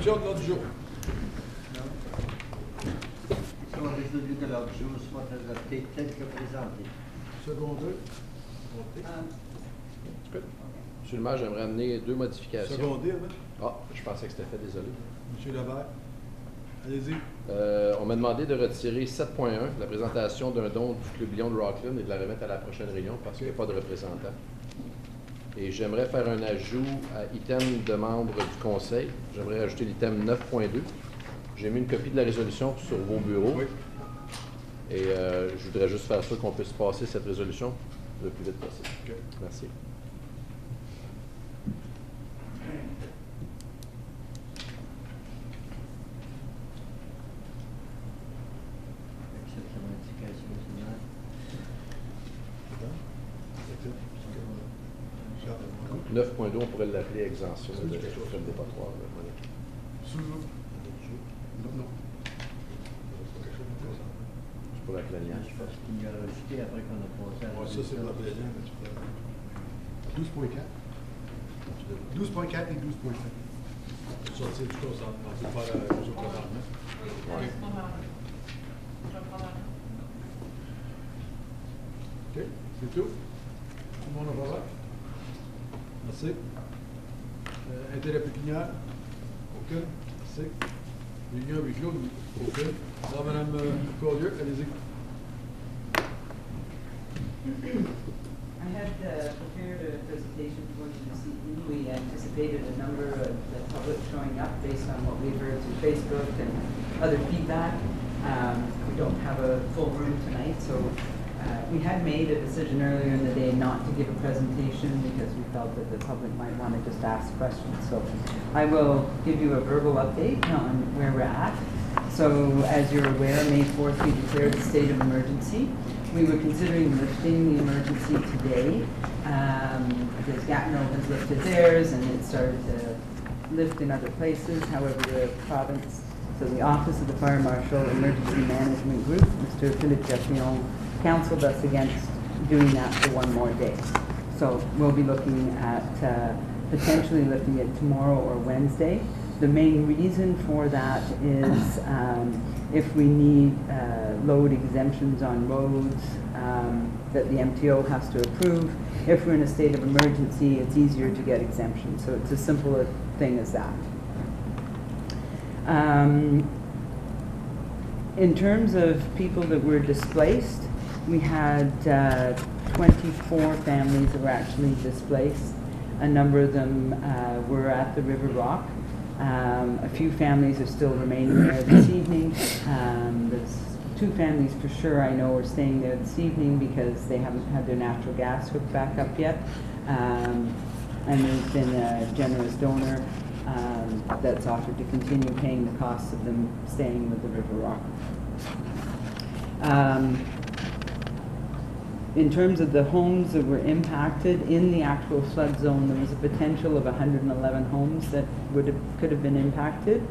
Adoption de l'ordre du jour. Sont résolu que l'ordre du jour soit adopté tel que présenté. Secondé. Monsieur le maire, j'aimerais amener deux modifications. Secondé, hein? Ah, je pensais que c'était fait, désolé. Monsieur Lebert. Allez-y. On m'a demandé de retirer 7.1, la présentation d'un don du Club Lion de Rockland, et de la remettre à la prochaine réunion parce qu'il n'y a pas de représentant. Et j'aimerais faire un ajout à item de membres du Conseil. J'aimerais ajouter l'item 9.2. J'ai mis une copie de la résolution sur vos bureaux. Oui. Et je voudrais juste faire ça qu'on puisse passer cette résolution le plus vite possible. Okay. Merci. Accepte la modification finale. 9.2, on pourrait l'appeler exemption de frais de dépotoir. Non. C'est pour la plénière. Je pense qu'il y a rajouté après qu'on a passé à la Ouais, ça, c'est pour la plénière, mais tu peux... 12.4. 12.4 et 12.5. Sortir du consentement. On peut faire la mesure présentement. Ouais. OK, c'est tout. Tout le monde a pas. Merci. Intérêt pépinière? Aucune. Merci. Réunion avec Claude? Aucune. Alors, Mme Collier, allez-y. I had prepared a presentation for you this evening. We anticipated a number of the public showing up based on what we've heard through Facebook and other feedback. We don't have a full room tonight, so we had made a decision earlier in the day not to give a presentation because we felt that the public might want to just ask questions. So I will give you a verbal update on where we're at. So as you're aware, May 4th we declared a state of emergency. We were considering lifting the emergency today because Gatineau has lifted theirs and it started to lift in other places. However, the province, so the Office of the Fire Marshal Emergency Management Group, Mr. Philippe Jaffion, counseled us against doing that for one more day. So we'll be looking at potentially lifting it tomorrow or Wednesday. The main reason for that is if we need load exemptions on roads that the MTO has to approve. If we're in a state of emergency, it's easier to get exemptions. So it's a simpler thing as that. In terms of people that were displaced, we had 24 families that were actually displaced. A number of them were at the River Rock. A few families are still remaining there this evening. There's 2 families for sure I know are staying there this evening because they haven't had their natural gas hooked back up yet. And there's been a generous donor that's offered to continue paying the costs of them staying with the River Rock. In terms of the homes that were impacted in the actual flood zone, there was a potential of 111 homes that could have been impacted.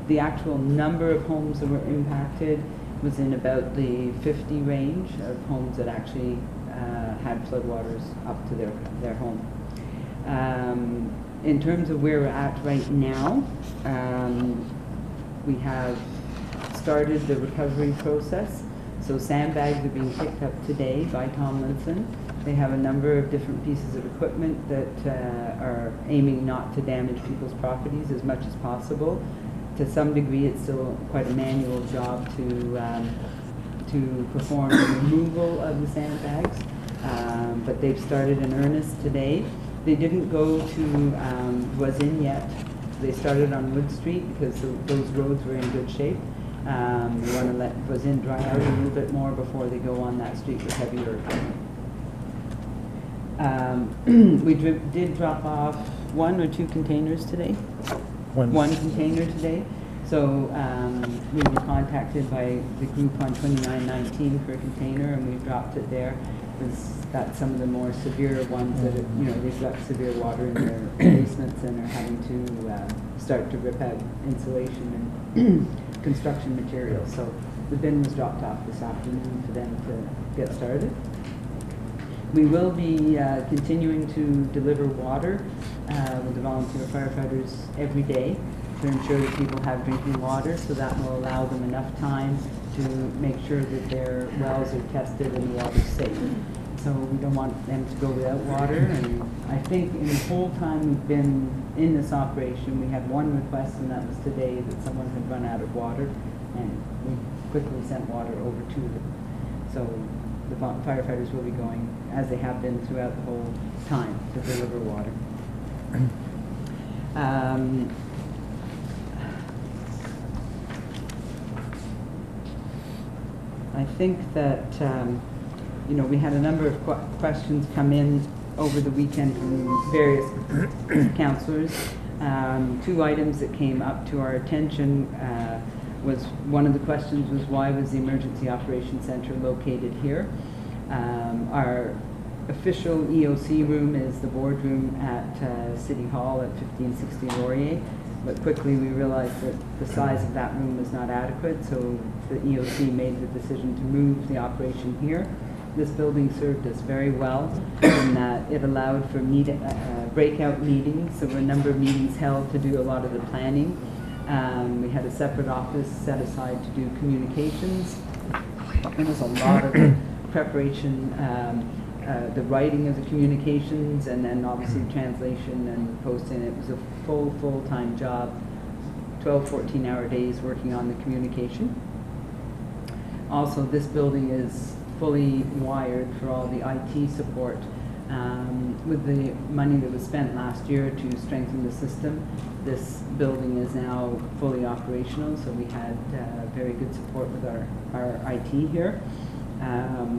The actual number of homes that were impacted was in about the 50 range of homes that actually had floodwaters up to their home. In terms of where we're at right now, we have started the recovery process. So sandbags are being picked up today by Tomlinson. They have a number of different pieces of equipment that are aiming not to damage people's properties as much as possible. To some degree, it's still quite a manual job to perform the removal of the sandbags, but they've started in earnest today. They didn't go to Voisin yet. They started on Wood Street because those roads were in good shape. We want to let Voisin dry out a little bit more before they go on that street with heavier equipment. We did drop off 1 or 2 containers today. One container today. So we were contacted by the group on 2919 for a container, and we dropped it there. That's some of the more severe ones that they've got severe water in their basements and are having to start to rip out insulation and construction materials. So the bin was dropped off this afternoon for them to get started. We will be continuing to deliver water with the volunteer firefighters every day. to ensure that people have drinking water, so that will allow them enough time to make sure that their wells are tested and the water's safe. So we don't want them to go without water, and I think in the whole time we've been in this operation, we had one request, and that was today, that someone had run out of water, and we quickly sent water over to them. So the firefighters will be going, as they have been throughout the whole time, to deliver water. I think that, you know, we had a number of questions come in over the weekend from various councillors. Two items that came up to our attention was, one of the questions was, why was the Emergency Operations Centre located here? Our official EOC room is the boardroom at City Hall at 1560 Laurier, but quickly we realized that the size of that room was not adequate, so the EOC made the decision to move the operation here. This building served us very well in that it allowed for breakout meetings. So there were a number of meetings held to do a lot of the planning. We had a separate office set aside to do communications. There was a lot of preparation, the writing of the communications, and then obviously translation and posting. It was a full-time job, 12, 14-hour days working on the communication. Also, this building is fully wired for all the IT support. With the money that was spent last year to strengthen the system, this building is now fully operational, so we had very good support with our IT here.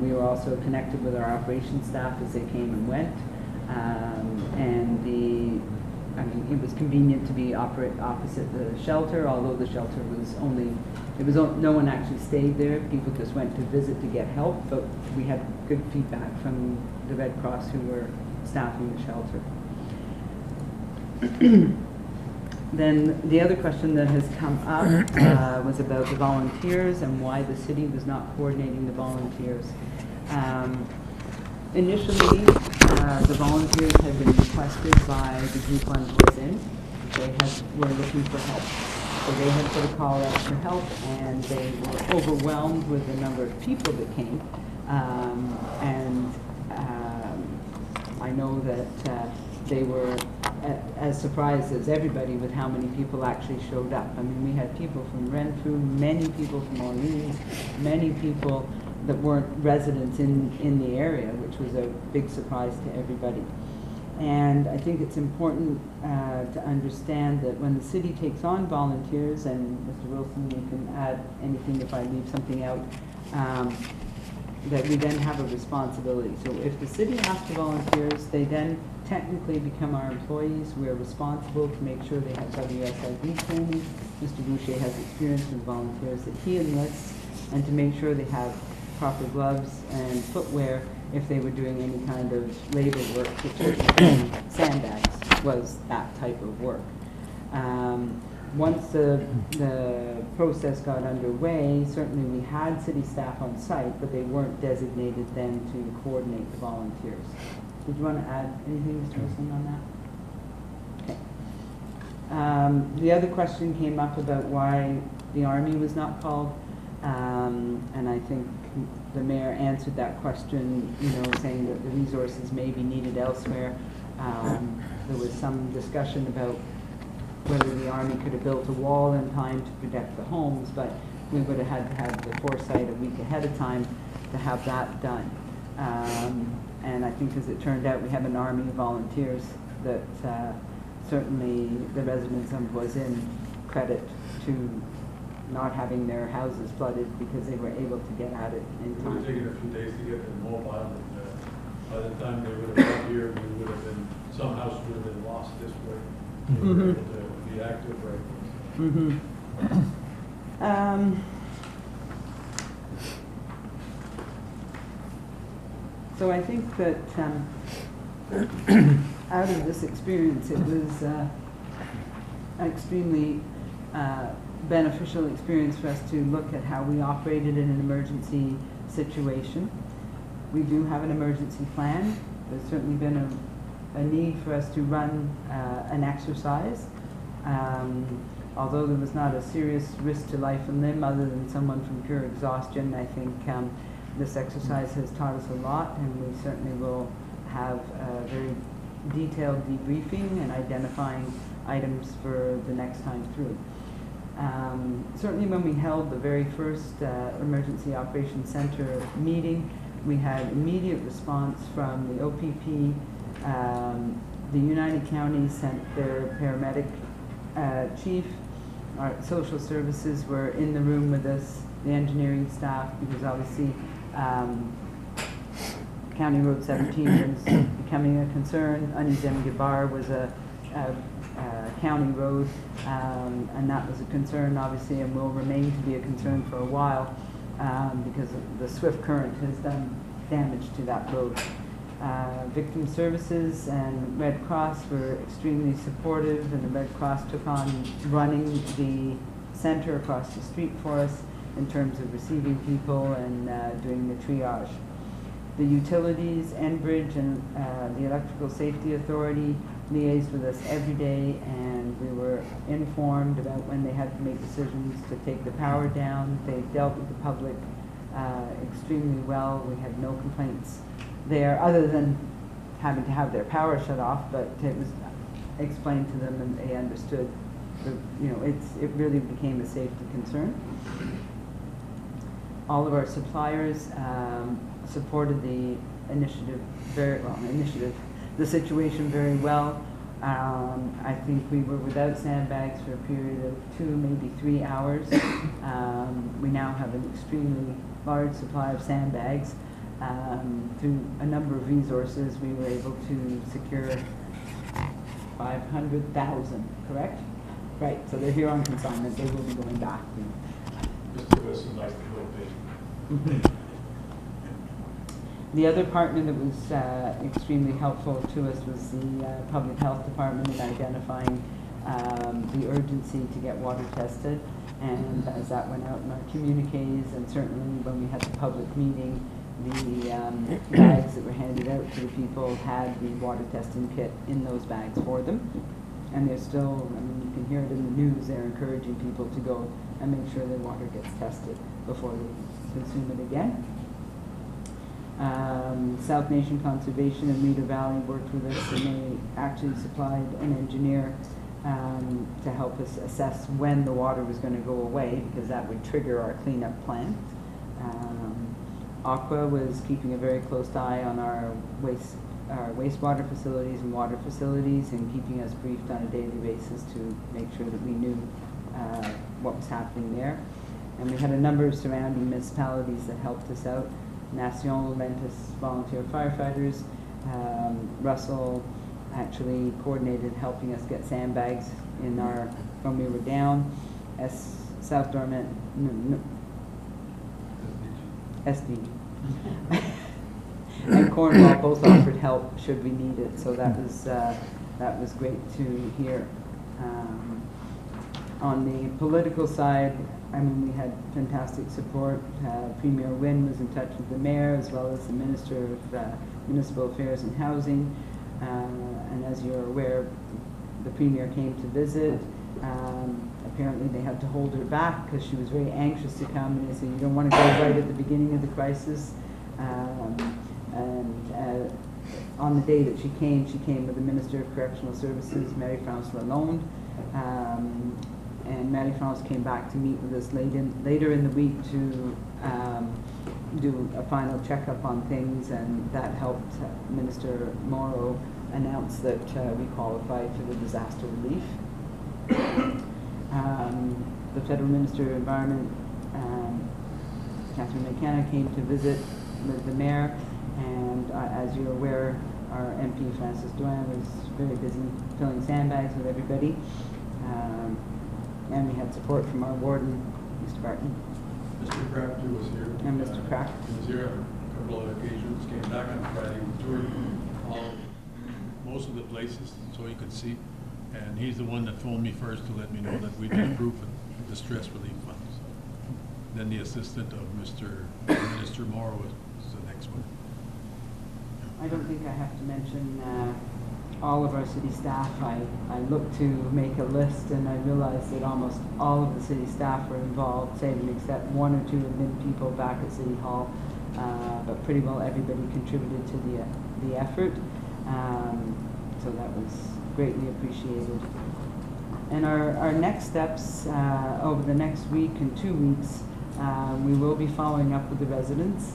We were also connected with our operations staff as they came and went, it was convenient to be opposite the shelter, although the shelter was no one actually stayed there. People just went to visit to get help, but we had good feedback from the Red Cross who were staffing the shelter. Then the other question that has come up was about the volunteers and why the city was not coordinating the volunteers. Initially, the volunteers had been requested by the group on Voisin. They were looking for help. So they had put a call out for help, and they were overwhelmed with the number of people that came. I know that they were as surprised as everybody with how many people actually showed up. I mean, we had people from Renfrew, many people from Orleans, many people that weren't residents in the area, which was a big surprise to everybody. And I think it's important to understand that when the city takes on volunteers, and Mr. Wilson, you can add anything if I leave something out, that we then have a responsibility. So if the city asks for volunteers, they then technically become our employees. We're responsible to make sure they have WSIB training. Mr. Boucher has experience with volunteers that he enlists, and to make sure they have proper gloves and footwear if they were doing any kind of labor work, which sandbags was that type of work. Once the process got underway, certainly we had city staff on site, but they weren't designated then to coordinate the volunteers. Did you want to add anything, Mr. Wilson, on that? Okay. The other question came up about why the Army was not called, and I think the mayor answered that question, saying that the resources may be needed elsewhere. There was some discussion about whether the Army could have built a wall in time to protect the homes, but we would have had to have the foresight a week ahead of time to have that done. And I think as it turned out, we have an army of volunteers that certainly the residents of Voisin credit to not having their houses flooded because they were able to get at it in time. It would have taken a few days to get them mobile, and by the time they would have got here, we would have been, some houses would have been lost this way. We were able to be active right now. So I think that out of this experience, it was an extremely beneficial experience for us to look at how we operated in an emergency situation. We do have an emergency plan. There's certainly been a need for us to run an exercise. although there was not a serious risk to life and limb other than someone from pure exhaustion, I think this exercise has taught us a lot, and we certainly will have a very detailed debriefing and identifying items for the next time through. Certainly when we held the very first Emergency Operations Center meeting, we had immediate response from the OPP. The United Counties sent their paramedic chief. Our social services were in the room with us, the engineering staff, because obviously County Road 17 was becoming a concern. Anizem Gibar was a county road, and that was a concern, obviously, and will remain to be a concern for a while because the swift current has done damage to that road. Victim Services and Red Cross were extremely supportive, and the Red Cross took on running the center across the street for us in terms of receiving people and doing the triage. The utilities, Enbridge, and the Electrical Safety Authority liaised with us every day, and we were informed about when they had to make decisions to take the power down. They dealt with the public extremely well. We had no complaints there, other than having to have their power shut off, but it was explained to them and they understood. It really became a safety concern. All of our suppliers supported the initiative the situation very well. I think we were without sandbags for a period of 2, maybe 3 hours. We now have an extremely large supply of sandbags. Through a number of resources, we were able to secure 500,000, correct? Right, so they're here on consignment. They will be going back. Mr. Wilson likes the little bit. The other partner that was extremely helpful to us was the Public Health Department in identifying the urgency to get water tested. And as that went out in our communiques, and certainly when we had the public meeting, the bags that were handed out to the people had the water testing kit in those bags for them. And they're still, you can hear it in the news, they're encouraging people to go and make sure their water gets tested before they consume it again. South Nation Conservation and Reeder Valley worked with us, and they actually supplied an engineer to help us assess when the water was going to go away, because that would trigger our cleanup plan. Aqua was keeping a very close eye on our wastewater facilities and water facilities, and keeping us briefed on a daily basis to make sure that we knew what was happening there. And we had a number of surrounding municipalities that helped us out. National lent us volunteer firefighters. Russell actually coordinated helping us get sandbags when we were down. South Dormant, SD. And Cornwall both offered help should we need it, so that was great to hear. On the political side, we had fantastic support. Premier Wynne was in touch with the mayor, as well as the Minister of Municipal Affairs and Housing. And as you're aware, the Premier came to visit. Apparently they had to hold her back because she was very anxious to come, and they said, you don't want to go right at the beginning of the crisis. On the day that she came with the Minister of Correctional Services, Marie-France Lalonde. And Marie-France came back to meet with us later in the week to do a final checkup on things, and that helped Minister Morrow announce that we qualified for the disaster relief. The Federal Minister of Environment, Catherine McKenna, came to visit with the mayor, and as you're aware, our MP Francis Doyen was very busy filling sandbags with everybody. And we had support from our warden, Mr. Barton. Mr. Crafter was here. And Mr. Craft. He was here on a couple of occasions, came back on Friday, toured most of the places so he could see. And he's the one that phoned me first to let me know that we did approve of the stress relief funds. Then the assistant of Minister Moore was the next one. I don't think I have to mention all of our city staff. I looked to make a list, and I realized that almost all of the city staff were involved, save and except one or two admin people back at City Hall. But pretty well everybody contributed to the effort. So that was greatly appreciated. And our next steps over the next week and 2 weeks, we will be following up with the residents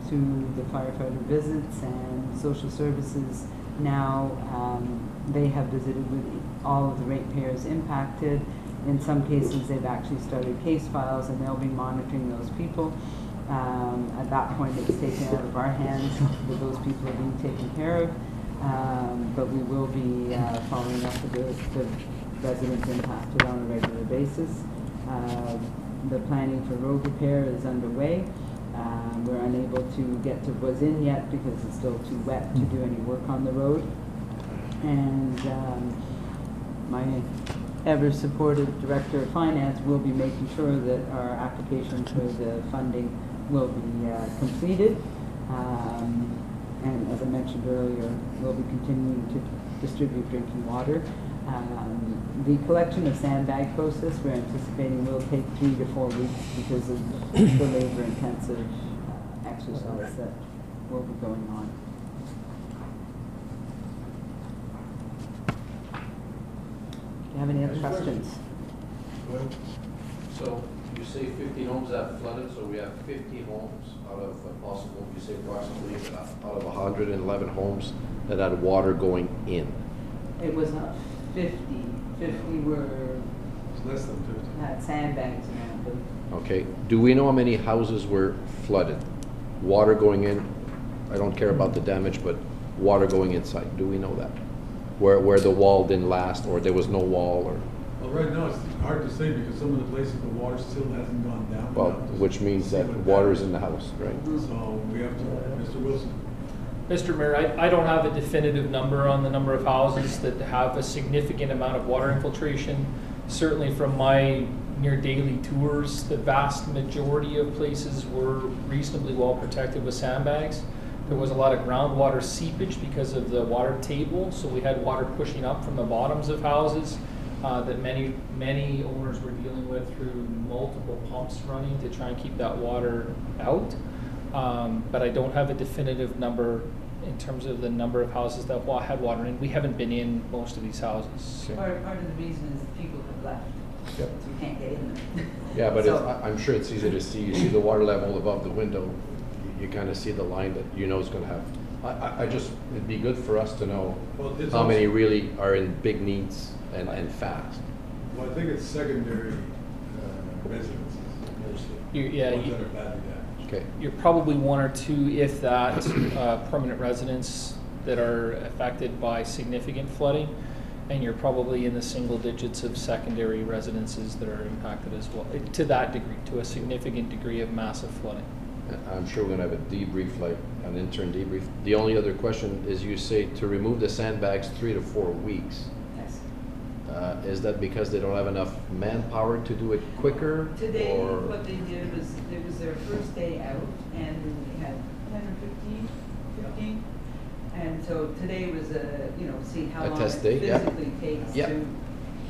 through the firefighter visits and social services. Now they have visited with all of the ratepayers impacted. In some cases, they've actually started case files, and they'll be monitoring those people. At that point, it's taken out of our hands that those people are being taken care of. But we will be following up with the residents impacted on a regular basis. The planning for road repair is underway. We're unable to get to Voisin yet because it's still too wet to do any work on the road. And my ever-supportive Director of Finance will be making sure that our application for the funding will be completed. And as I mentioned earlier, we'll be continuing to distribute drinking water. The collection of sandbag process we're anticipating will take 3 to 4 weeks because of the labor-intensive exercise that will be going on. Do you have any other questions? So you say 50 homes that flooded, so we have 50 homes out of possible, you say approximately out of 111 homes that had water going in. It was not 50. 50 were It's less than 50. had sandbags around them. Okay. Do we know how many houses were flooded? Water going in, I don't care about the damage, but water going inside. Do we know that? Where the wall didn't last, or there was no wall, or? Well, right now, it's hard to say because some of the places the water still hasn't gone down. Well, enough to which means see that what water's damage. in the house, right? So we have to, Mr. Wilson. Mr. Mayor, I don't have a definitive number on the number of houses that have a significant amount of water infiltration. Certainly from my near daily tours, the vast majority of places were reasonably well protected with sandbags. There was a lot of groundwater seepage because of the water table, so we had water pushing up from the bottoms of houses that many owners were dealing with through multiple pumps running to try and keep that water out. But I don't have a definitive number in terms of the number of houses that had water in. We haven't been in most of these houses. Okay. Part of the reason is people have left. Yep. So we can't get in them. Yeah, but So- I'm sure it's easy to see. You see the water level above the window. You kind of see the line that you know is going to have. I just, it'd be good for us to know Well, it's how many also- really are in big needs and fast. Well, I think it's secondary residences mostly. Yeah, Ones that are badly damaged. Okay. You're probably 1 or 2, if that, permanent residents that are affected by significant flooding, and you're probably in the single digits of secondary residences that are impacted as well, to that degree, to a significant degree of massive flooding. I'm sure we're going to have a debrief, like an intern debrief. The only other question is, you say to remove the sandbags 3 to 4 weeks. Yes. Is that because they don't have enough manpower to do it quicker? Today, or? what they did was, it was their first day out, and they had 10 or 15. And so today was see how A long test it day, yeah. physically takes Yeah. to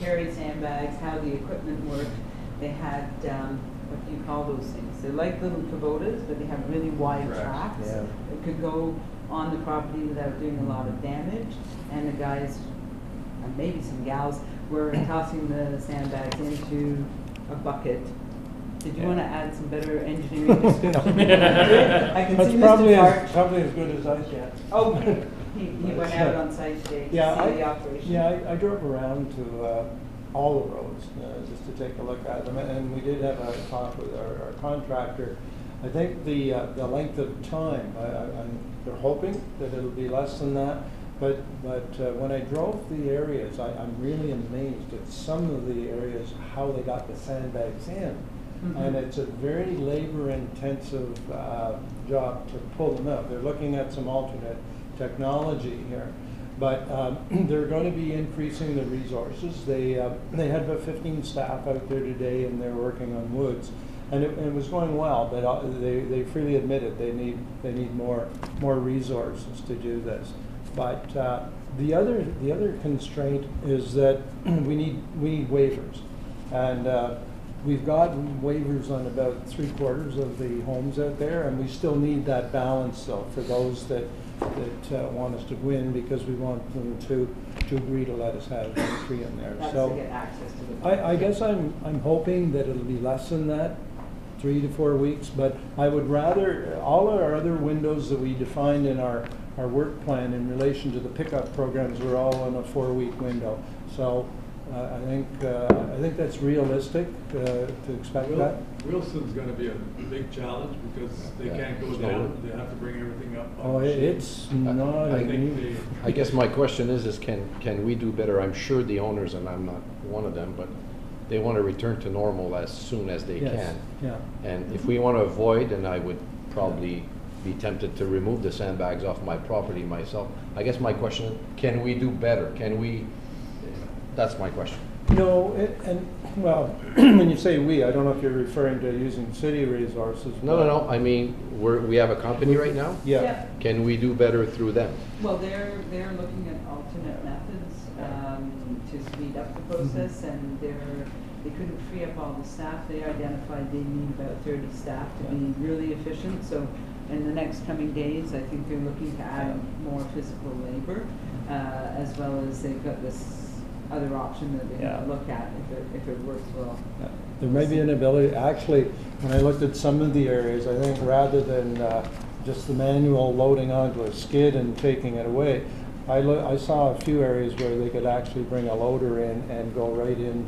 carry sandbags, how the equipment worked. They had, what do you call those things? They're like little Kubotas, but they have really wide tracks. Yeah. It could go on the property without doing a lot of damage, and the guys, and maybe some gals, were tossing the sandbags into a bucket. Did you want to add some better engineering description? I can That's see probably Mr. as, Parch. as good as I can. Oh, he went out on site today to Yeah, see the operation. I drove around to all the roads just to take a look at them, and we did have a talk with our contractor. I think the length of time, they're hoping that it'll be less than that, but when I drove the areas, I'm really amazed at some of the areas, how they got the sandbags in. Mhm. And it's a very labor-intensive job to pull them out. They're looking at some alternate technology here, but they're going to be increasing the resources. They had about 15 staff out there today, and they're working on woods, and it was going well. But they freely admitted they need more resources to do this. But the other constraint is that we need waivers, and we've got waivers on about 3/4 of the homes out there, and we still need that balance though for those that want us to win, because we want them to agree to let us have 3 in there. That's So to get access to the. I guess I'm hoping that it'll be less than that, 3 to 4 weeks, but I would rather, all our other windows that we defined in our work plan in relation to the pickup programs were all in a 4-week window. So I think that's realistic to expect that. Wilson's gonna be a big challenge because they can't go down, they have to bring everything up. on Oh, machine. it's not I an think easy. I guess my question is can we do better? I'm sure the owners, and I'm not one of them, but they want to return to normal as soon as they Yes, can. yeah. And if we want to avoid, and I would probably be tempted to remove the sandbags off my property myself. I guess my question is, can we do better? That's my question. No, well, when you say we, I don't know if you're referring to using city resources. No. I mean, we have a company right now. Yeah. Can we do better through them? Well, they're looking at alternate methods to speed up the process, and they couldn't free up all the staff. They identified they need about 30 staff to be really efficient. So in the next coming days, I think they're looking to add more physical labor, as well as they've got this other option that they Yeah. can look at if it works well. Yeah. There may be an ability, actually, when I looked at some of the areas, I think rather than just the manual loading onto a skid and taking it away, I saw a few areas where they could actually bring a loader in and go right in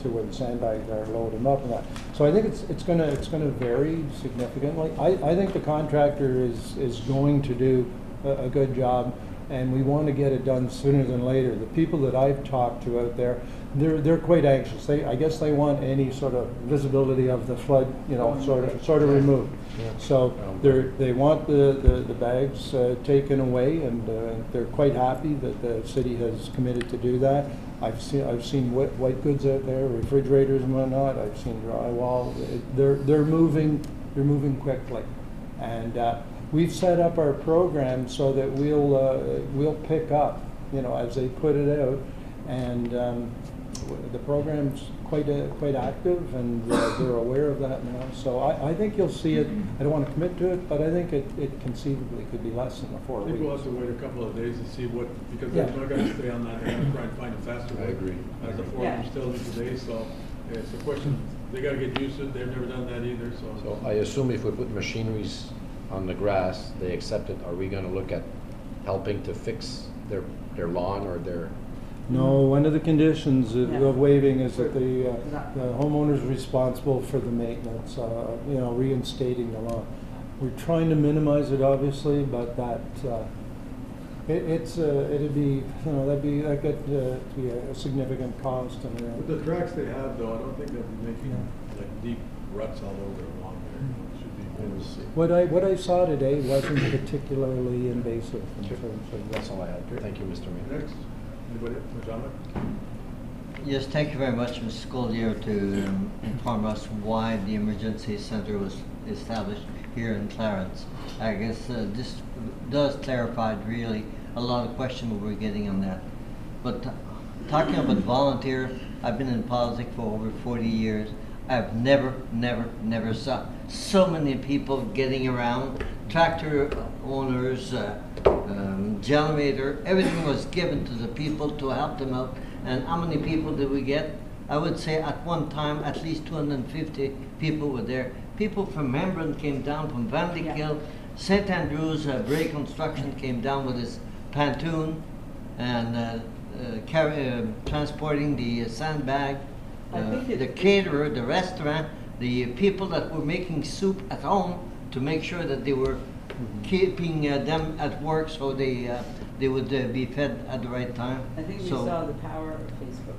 to where the sandbags are, load them up and that. So I think it's going to vary significantly. I think the contractor is going to do a good job, and we want to get it done sooner than later. The people that I've talked to out there, they're quite anxious. I guess they want any sort of visibility of the flood, sort of removed. Yeah. So they want the bags taken away, and they're quite happy that the city has committed to do that. I've seen white goods out there, refrigerators and whatnot. I've seen drywall. They're moving quickly, and we've set up our program so that we'll pick up, as they put it out, and the program's quite active, and they're aware of that now. So I think you'll see it. I don't want to commit to it, but I think it conceivably could be less than the 4 I weeks. think we'll have to wait a couple of days to see because Yeah. they're not gonna stay on that, they're gonna try and find a faster way. I agree. As the forum still is today, so it's a question, they gotta get used to it, they've never done that either, so. So I assume if we put machineries on the grass, they accept it. Are we going to look at helping to fix their lawn or their? No, one of the conditions Yeah. of waiving is that the homeowner's responsible for the maintenance, reinstating the lawn. We're trying to minimize it, obviously, but that it'd be, that could be a significant cost. With the tracks they have though, I don't think they'll be making like deep ruts all over along there. It should be. We'll see. What I saw today wasn't particularly invasive in terms of. That's all I had. Thank you, Mr. Mayor. Next, anybody, John? Yes, thank you very much, Mr. Scoldier, to inform us why the emergency center was established here in Clarence. I guess this does clarify really a lot of questions we were getting on that. But talking about volunteer, I've been in politics for over 40 years. I've never saw so many people getting around, tractor owners, generator, everything was given to the people to help them out. And how many people did we get? I would say at one time at least 250 people were there. People from Membran came down, from Van de Kiel, St. Andrews, Bray Construction came down with his pontoon and transporting the sandbag, the caterer, the restaurant, the people that were making soup at home to make sure that they were keeping them at work so they would be fed at the right time. I think we saw the power of Facebook.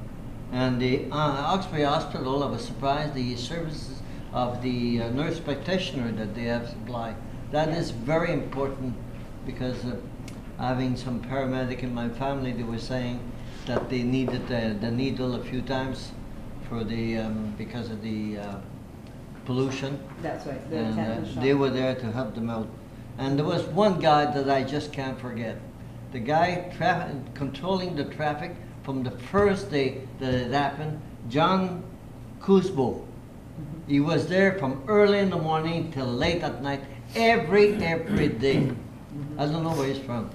And the Oxbury Hospital, I was surprised the services of the nurse practitioner that they have supplied. That is very important because having some paramedic in my family, they were saying that they needed the needle a few times for the because of the pollution. That's right. The And tetanus shot. they were there to help them out. And there was one guy that I just can't forget. The guy controlling the traffic from the first day that it happened, John Kuzbo. He was there from early in the morning till late at night, every day. I don't know where he's from.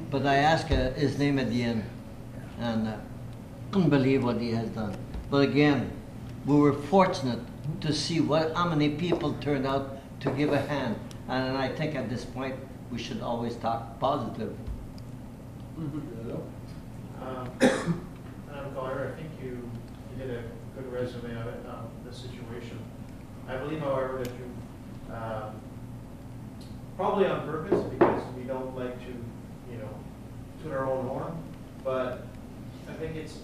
But I asked his name at the end, and couldn't believe what he has done. But again, we were fortunate to see how many people turned out to give a hand. And I think at this point, we should always talk positive. Madam Collier, I think you did a good resume of it, the situation. I believe, however, that you, probably on purpose, because we don't like to, toot our own horn, but I think it's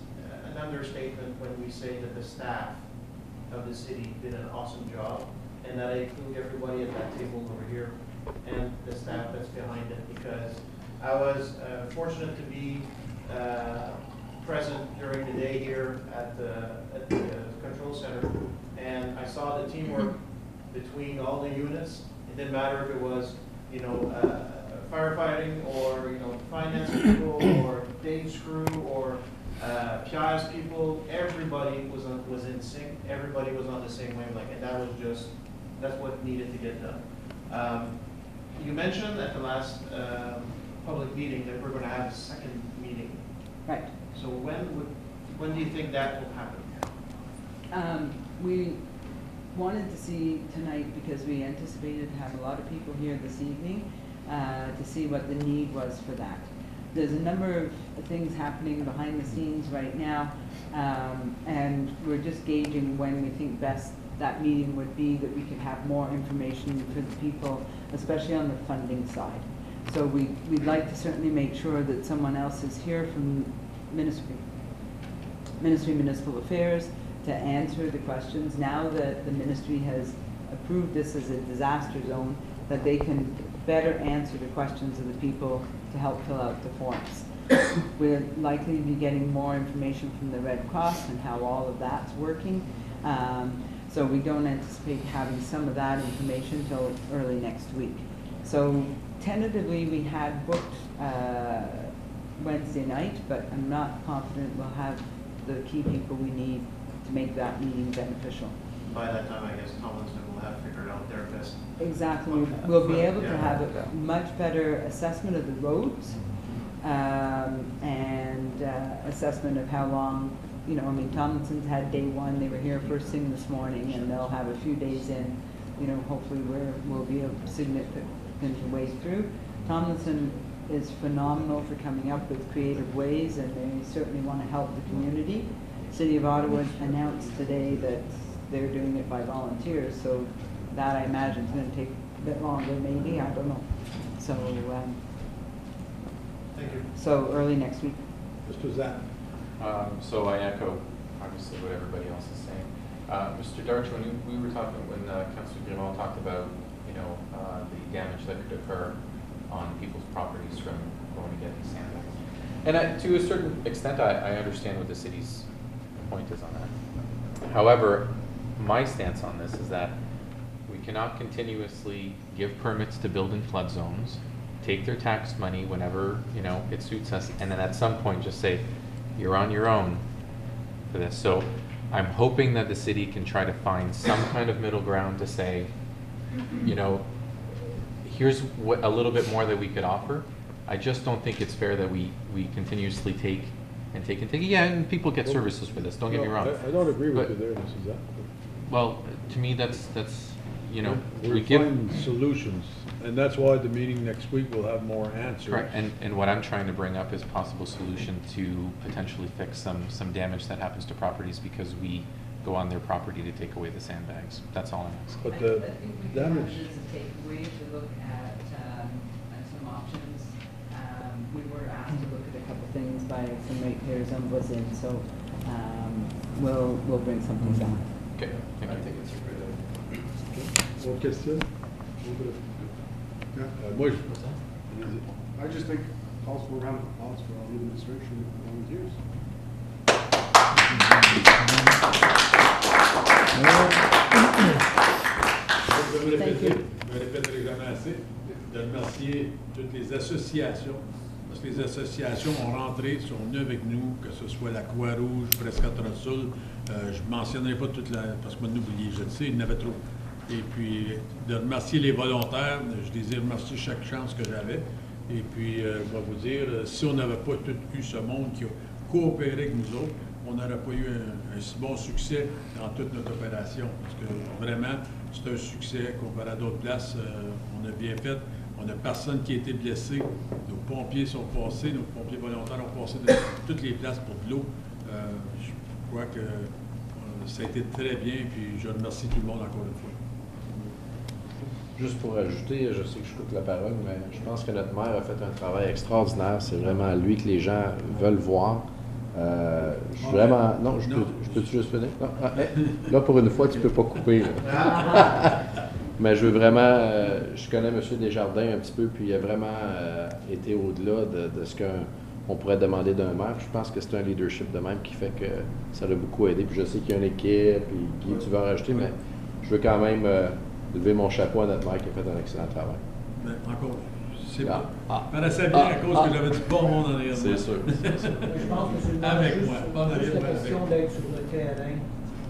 an understatement when we say that the staff of the city did an awesome job, and that I include everybody at that table over here and the staff that's behind it, because I was fortunate to be present during the day here at the control center, and I saw the teamwork between all the units. It didn't matter if it was, firefighting or finance people or Dave's crew or Pierre's people. Everybody was in sync. Everybody was on the same wavelength, and that's what needed to get done. You mentioned at the last public meeting that we're going to have a second meeting. Right. So when do you think that will happen? We wanted to see tonight, because we anticipated to have a lot of people here this evening, to see what the need was for that. There's a number of things happening behind the scenes right now, and we're just gauging when we think best that meeting would be, that we could have more information for the people, especially on the funding side. So we'd like to certainly make sure that someone else is here from Ministry of Municipal Affairs to answer the questions. Now that the ministry has approved this as a disaster zone, that they can better answer the questions of the people to help fill out the forms. We're likely to be getting more information from the Red Cross and how all of that's working. So we don't anticipate having some of that information till early next week. So tentatively we had booked Wednesday night, but I'm not confident we'll have the key people we need to make that meeting beneficial. By that time, I guess Tomlinson will have figured out their best. Exactly. We'll be able to have a much better assessment of the roads and assessment of how long, Tomlinson's had day one. They were here first thing this morning, and they'll have a few days in. Hopefully we'll be a significant way through. Tomlinson is phenomenal for coming up with creative ways, and they certainly want to help the community. City of Ottawa announced today that they're doing it by volunteers, so that I imagine is going to take a bit longer, maybe, I don't know. So, Thank you. So early next week. Mr. Zapp. So I echo, obviously, what everybody else is saying. Mr. Darch, when we were talking, when Councillor Grimaud talked about, the damage that could occur on people's properties from going to get these sandbags. And to a certain extent, I understand what the city's point is on that. However, my stance on this is that we cannot continuously give permits to build in flood zones, take their tax money whenever, it suits us, and then at some point just say, you're on your own for this. So I'm hoping that the city can try to find some kind of middle ground to say, here's what a little bit more that we could offer. I just don't think it's fair that we continuously take. Yeah, and people get services for this. Don't get me wrong. I don't agree with you there, Mrs. Zapp. Well, to me, that's we find solutions, and that's why the meeting next week will have more answers. Correct. And what I'm trying to bring up is possible solution to potentially fix some damage that happens to properties because we go on their property to take away the sandbags. That's all I'm asking. But I the think we can damage. use a takeaway to look at some options. We were asked to look at a couple things by some ratepayers on Blizin, so we'll bring something down. Okay. Thank you. I think it's a good idea. Autre question? Moi, I just think possible round of applause for all the administration and volunteers. Vous avez fait l'examen assez. de remercier toutes les associations, parce que les associations ont rentré, sont venues avec nous, que ce soit la Croix-Rouge, Presque Sul, je ne mentionnerai pas toute la, parce que moi, n'oubliez, je le sais, il y en avait trop. Et puis, de remercier les volontaires, je les ai remerciés chaque chance que j'avais. Et puis, je vais vous dire, si on n'avait pas tout eu ce monde qui a coopéré avec nous autres, on n'aurait pas eu un si bon succès dans toute notre opération. Parce que vraiment, c'est un succès comparé à d'autres places. On a bien fait. On n'a personne qui a été blessé. Nos pompiers sont passés, nos pompiers volontaires ont passé de toutes les places pour de l'eau. Je crois que ça a été très bien. Puis, je remercie tout le monde encore une fois. Juste pour ajouter, je sais que je coupe la parole, mais je pense que notre maire a fait un travail extraordinaire. C'est vraiment lui que les gens veulent voir. Je suis vraiment... Non, je peux-tu juste finir? Non. Ah, là, pour une fois, tu ne peux pas couper. Mais je veux vraiment... je connais M. Desjardins un petit peu, puis il a vraiment été au-delà de ce qu'on pourrait demander d'un maire. Je pense que c'est un leadership de même qui fait que ça l'a beaucoup aidé. Puis je sais qu'il y a une équipe, puis Guy, tu vas en rajouter, mais je veux quand même... lever mon chapeau à notre maire qui a fait un excellent travail. Mais encore, c'est paraissait bien à cause que j'avais du bon monde en arrière. C'est sûr. Je pense que c'est avec juste, moi, pas en arrière, juste la mais avec question moi. d'être sur le terrain,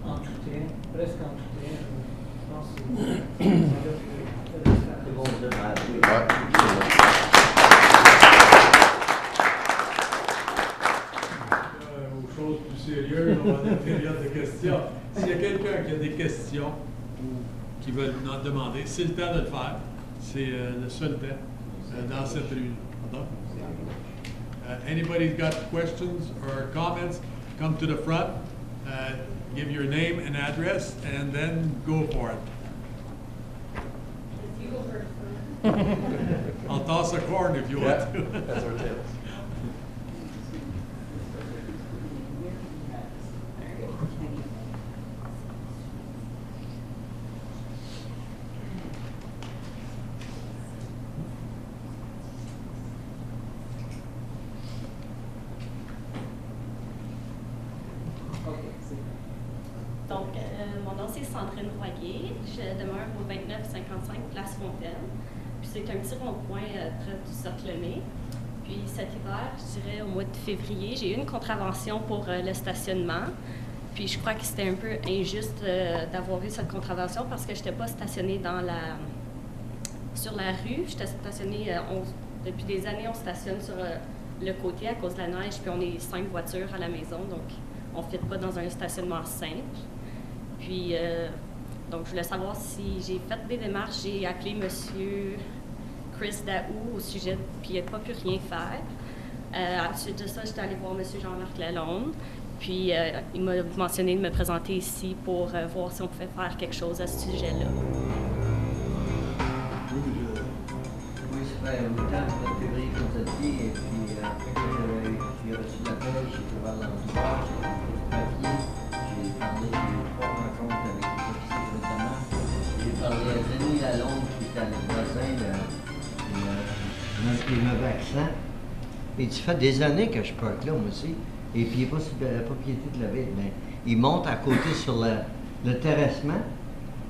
en tout temps, presque en tout temps. Je pense que c'est bon de Aux choses plus sérieuses, on va avoir une période de questions. S'il y a quelqu'un qui a des questions ou qui veut nous en demander, c'est le temps de le faire. C'est le seul temps dans cette réunion. Anybody's got questions or comments, come to the front, give your name and address, and then go for it. You go first. I'll toss a corn if you want to. That's our tip. Donc, mon nom c'est Sandrine Royer. Je demeure au 2955 Place Fontaine. Puis c'est un petit rond-point près du Cercle-Lemay. Puis cet hiver, je dirais au mois de février, j'ai eu une contravention pour le stationnement. Puis je crois que c'était un peu injuste d'avoir eu cette contravention parce que je n'étais pas stationnée sur la rue. J'étais stationnée, depuis des années, on stationne sur le côté à cause de la neige, puis on est 5 voitures à la maison, donc on ne fit pas dans un stationnement simple. Puis, donc je voulais savoir si j'ai fait des démarches, j'ai appelé M. Chris Daou au sujet, puis il n'a pas pu rien faire. Ensuite de ça, j'étais allée voir M. Jean-Marc Lalonde, puis il m'a mentionné de me présenter ici pour voir si on pouvait faire quelque chose à ce sujet-là. Oui, ça fait longtemps, le mois de février, comme tu as dit, et puis j'ai reçu l'appel, j'ai été voir l'endroit, j'ai fait le papier, j'ai parlé de 3 rencontres avec les officiers notamment. J'ai parlé à Denis Lalonde, qui était le voisin, il me vaccin. Et ça fait des années que je parle là, moi aussi. Et puis, il n'est pas sur la propriété de la ville, mais il monte à côté sur le terrassement.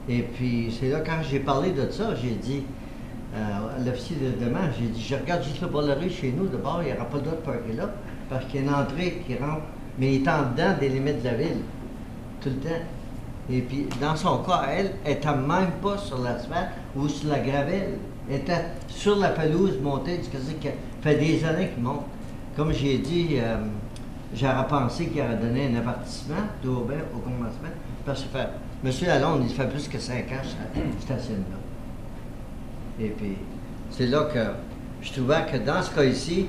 Et puis, c'est là, quand j'ai parlé de ça, j'ai dit à l'officier de demande, j'ai dit, je regarde juste le bord de la rue chez nous, d'abord, il n'y aura pas le droit de parker là, parce qu'il y a une entrée qui rentre, mais il est en dedans des limites de la ville, tout le temps. Et puis, dans son cas, elle n'était même pas sur l'asphalte ou sur la gravelle. Elle était sur la pelouse montée, ça fait des années qu'il monte. Comme j'ai dit, j'aurais pensé qu'il aurait donné un avertissement, tout bien, au commencement, parce que M. Lalonde, il fait plus que 5 ans que je stationne là. Et puis, c'est là que je trouvais que dans ce cas ici,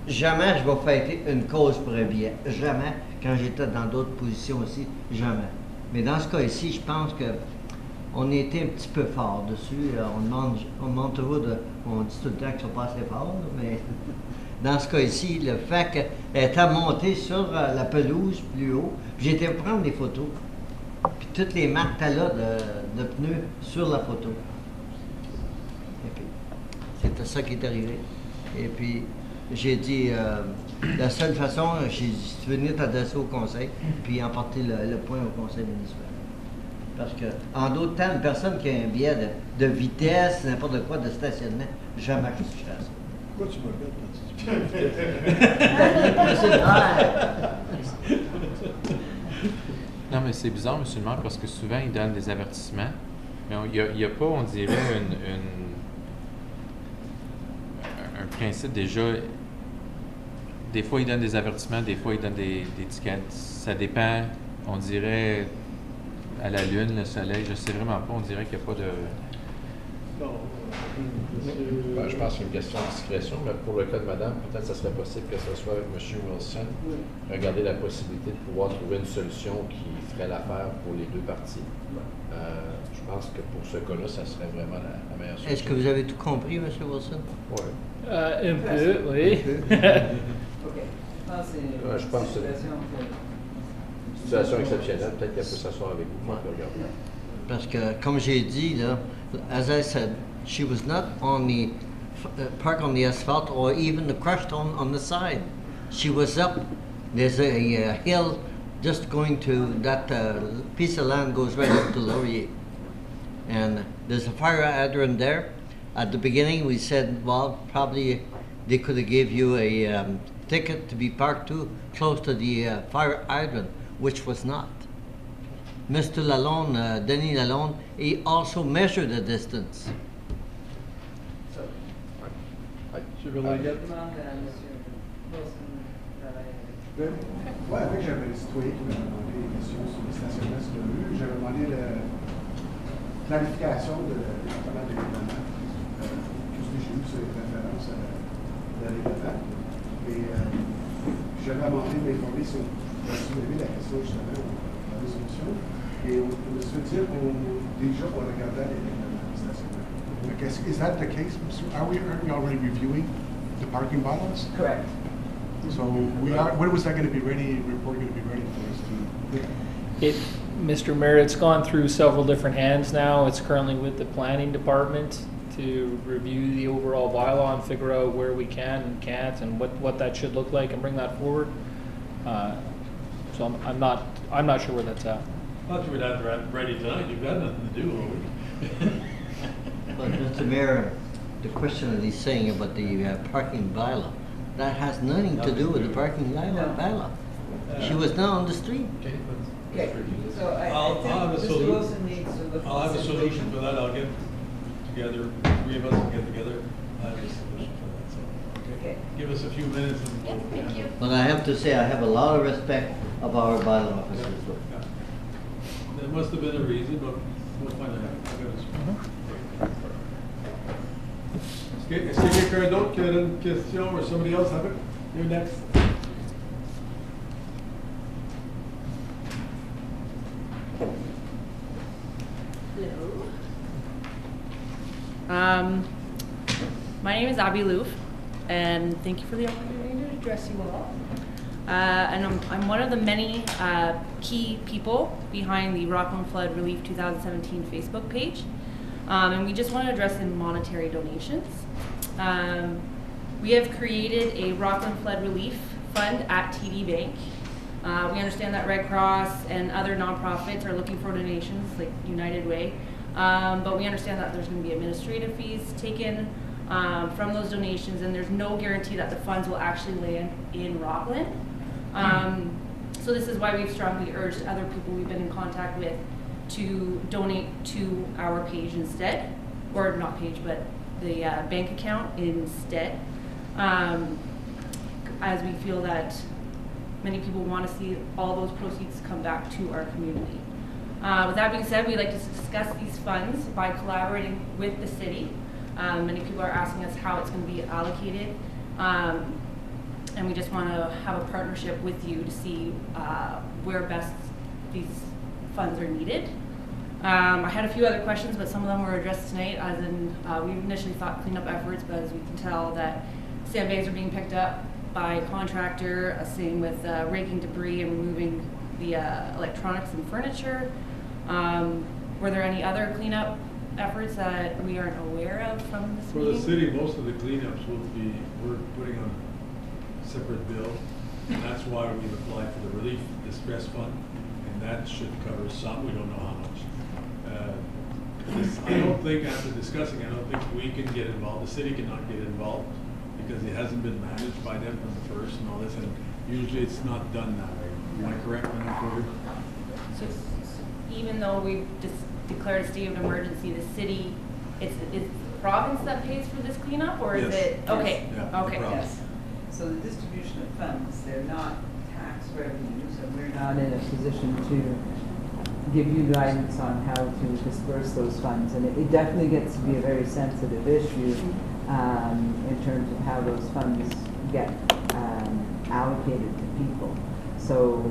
jamais je vais fêter une cause pour un billet. Jamais. Quand j'étais dans d'autres positions aussi, jamais. Mais dans ce cas ici, je pense qu'on était un petit peu fort dessus. On demande toujours on dit tout le temps qu'ils sont pas assez forts, mais dans ce cas ici, le fait qu'elle était montée sur la pelouse plus haut, j'ai été prendre des photos. Puis toutes les marques là de pneus sur la photo. Et puis, c'était ça qui est arrivé. Et puis, j'ai dit, la seule façon, j'ai dit, tu veux venir t'adresser au conseil, puis emporter le point au conseil municipal. Parce que, en d'autres temps, une personne qui a un billet de vitesse, n'importe quoi, de stationnement, jamais je ferais ça. Pourquoi tu m'appelles quand tu dis Non, mais c'est bizarre, monsieur le maire, parce que souvent, ils donnent des avertissements. Mais il n'y a pas, on dirait, un principe déjà. Des fois, ils donnent des avertissements, des fois, ils donnent des tickets. Ça dépend, on dirait, à la lune, le soleil. Je ne sais vraiment pas, on dirait qu'il n'y a pas de... Ben, je pense que c'est une question de discrétion, mais pour le cas de madame, peut-être que ce serait possible que ce soit avec M. Wilson. Regarder la possibilité de pouvoir trouver une solution qui ferait l'affaire pour les deux parties. Je pense que pour ce cas-là, ça serait vraiment la meilleure solution. Est-ce que vous avez tout compris, M. Wilson? Oui. Un peu, oui. OK. Ah, c'est Je pense que c'est une situation exceptionnelle. Peut-être qu'elle peut s'asseoir avec vous. On peut regarder. Parce que, comme j'ai dit, là, as I said, she was not on the parked on the asphalt or even crushed on the side. She was up. There's a hill just going to that piece of land goes right up to Laurier, and there's a fire hydrant there. At the beginning, we said, well, probably they could have gave you a ticket to be parked too close to the fire hydrant, which was not. Mr. Lalonde, Denis Lalonde, he also measured the distance. So, Je vais regarder. demande à M. Wilson Oui, avec j'avais un citoyen qui m'a demandé des questions sur le stationnement sur la rue. J'avais demandé la clarification de département de règlement. Tout ce que j'ai eu, c'est référence à la règlement. Et j'avais demandé de m'informer sur soulever la question justement de la résolution. Et on me fait dire déjà qu'on regardait les règlements de stationnement. Is that the case? Aren't we already reviewing the parking bylaws? correct. So we are. When was that going to be ready? Report going to be ready for us to? Mr. Mayor, it's gone through several different hands now. It's currently with the planning department to review the overall bylaw and figure out where we can and can't and what that should look like and bring that forward. So I'm not sure where that's at. Thought you would have that ready tonight. You've got nothing to do all week. But Mr. Mayor, the question that he's saying about the parking bylaw, that has nothing to do with the parking bylaw. She was not on the street. Okay, so I'll have I a think Mr. Wilson needs to look. I'll at have the a solution for that. I'll get together, three of us will get together. I have a solution for that. So, Okay. give us a few minutes and Yes, thank you. But I have to say, I have a lot of respect of our bylaw officers. Yeah. There must have been a reason, but we'll find out. Est-ce qu'il y a quelqu'un d'autre qui a une question or somebody else have it? You're next. Hello. My name is Abby Loof, and thank you for the opportunity to address you all. And I'm one of the many key people behind the Rockland Flood Relief 2017 Facebook page. And we just want to address the monetary donations. We have created a Rockland Flood Relief Fund at TD Bank. We understand that Red Cross and other nonprofits are looking for donations, like United Way. But we understand that there's going to be administrative fees taken from those donations, and there's no guarantee that the funds will actually land in Rockland. So this is why we've strongly urged other people we've been in contact with to donate to our page instead, or not page, but the bank account instead, as we feel that many people want to see all those proceeds come back to our community. With that being said, we'd like to discuss these funds by collaborating with the city. Many people are asking us how it's going to be allocated, and we just want to have a partnership with you to see where best these funds are needed. I had a few other questions, but some of them were addressed tonight, as in we initially thought cleanup efforts, but as we can tell that sandbags are being picked up by a contractor, same with raking debris and removing the electronics and furniture. Were there any other cleanup efforts that we aren't aware of from this For meeting? the city, most of the cleanups will be, we're putting on a separate bill, and that's why we've applied for the relief distress fund, and that should cover some, we don't know how much. I don't think, after discussing, I don't think we can get involved, the city cannot get involved, because it hasn't been managed by them from the first and all this, and usually it's not done that way. Am I correct when I'm quoted? So even though we've declared a state of emergency, the city, it's the province that pays for this cleanup, or is Yes. it? Okay, Yeah, the okay. province. Yes. So the distribution of funds, they're not tax revenues, and we're not in a position to give you guidance on how to disperse those funds. And it definitely gets to be a very sensitive issue in terms of how those funds get allocated to people. So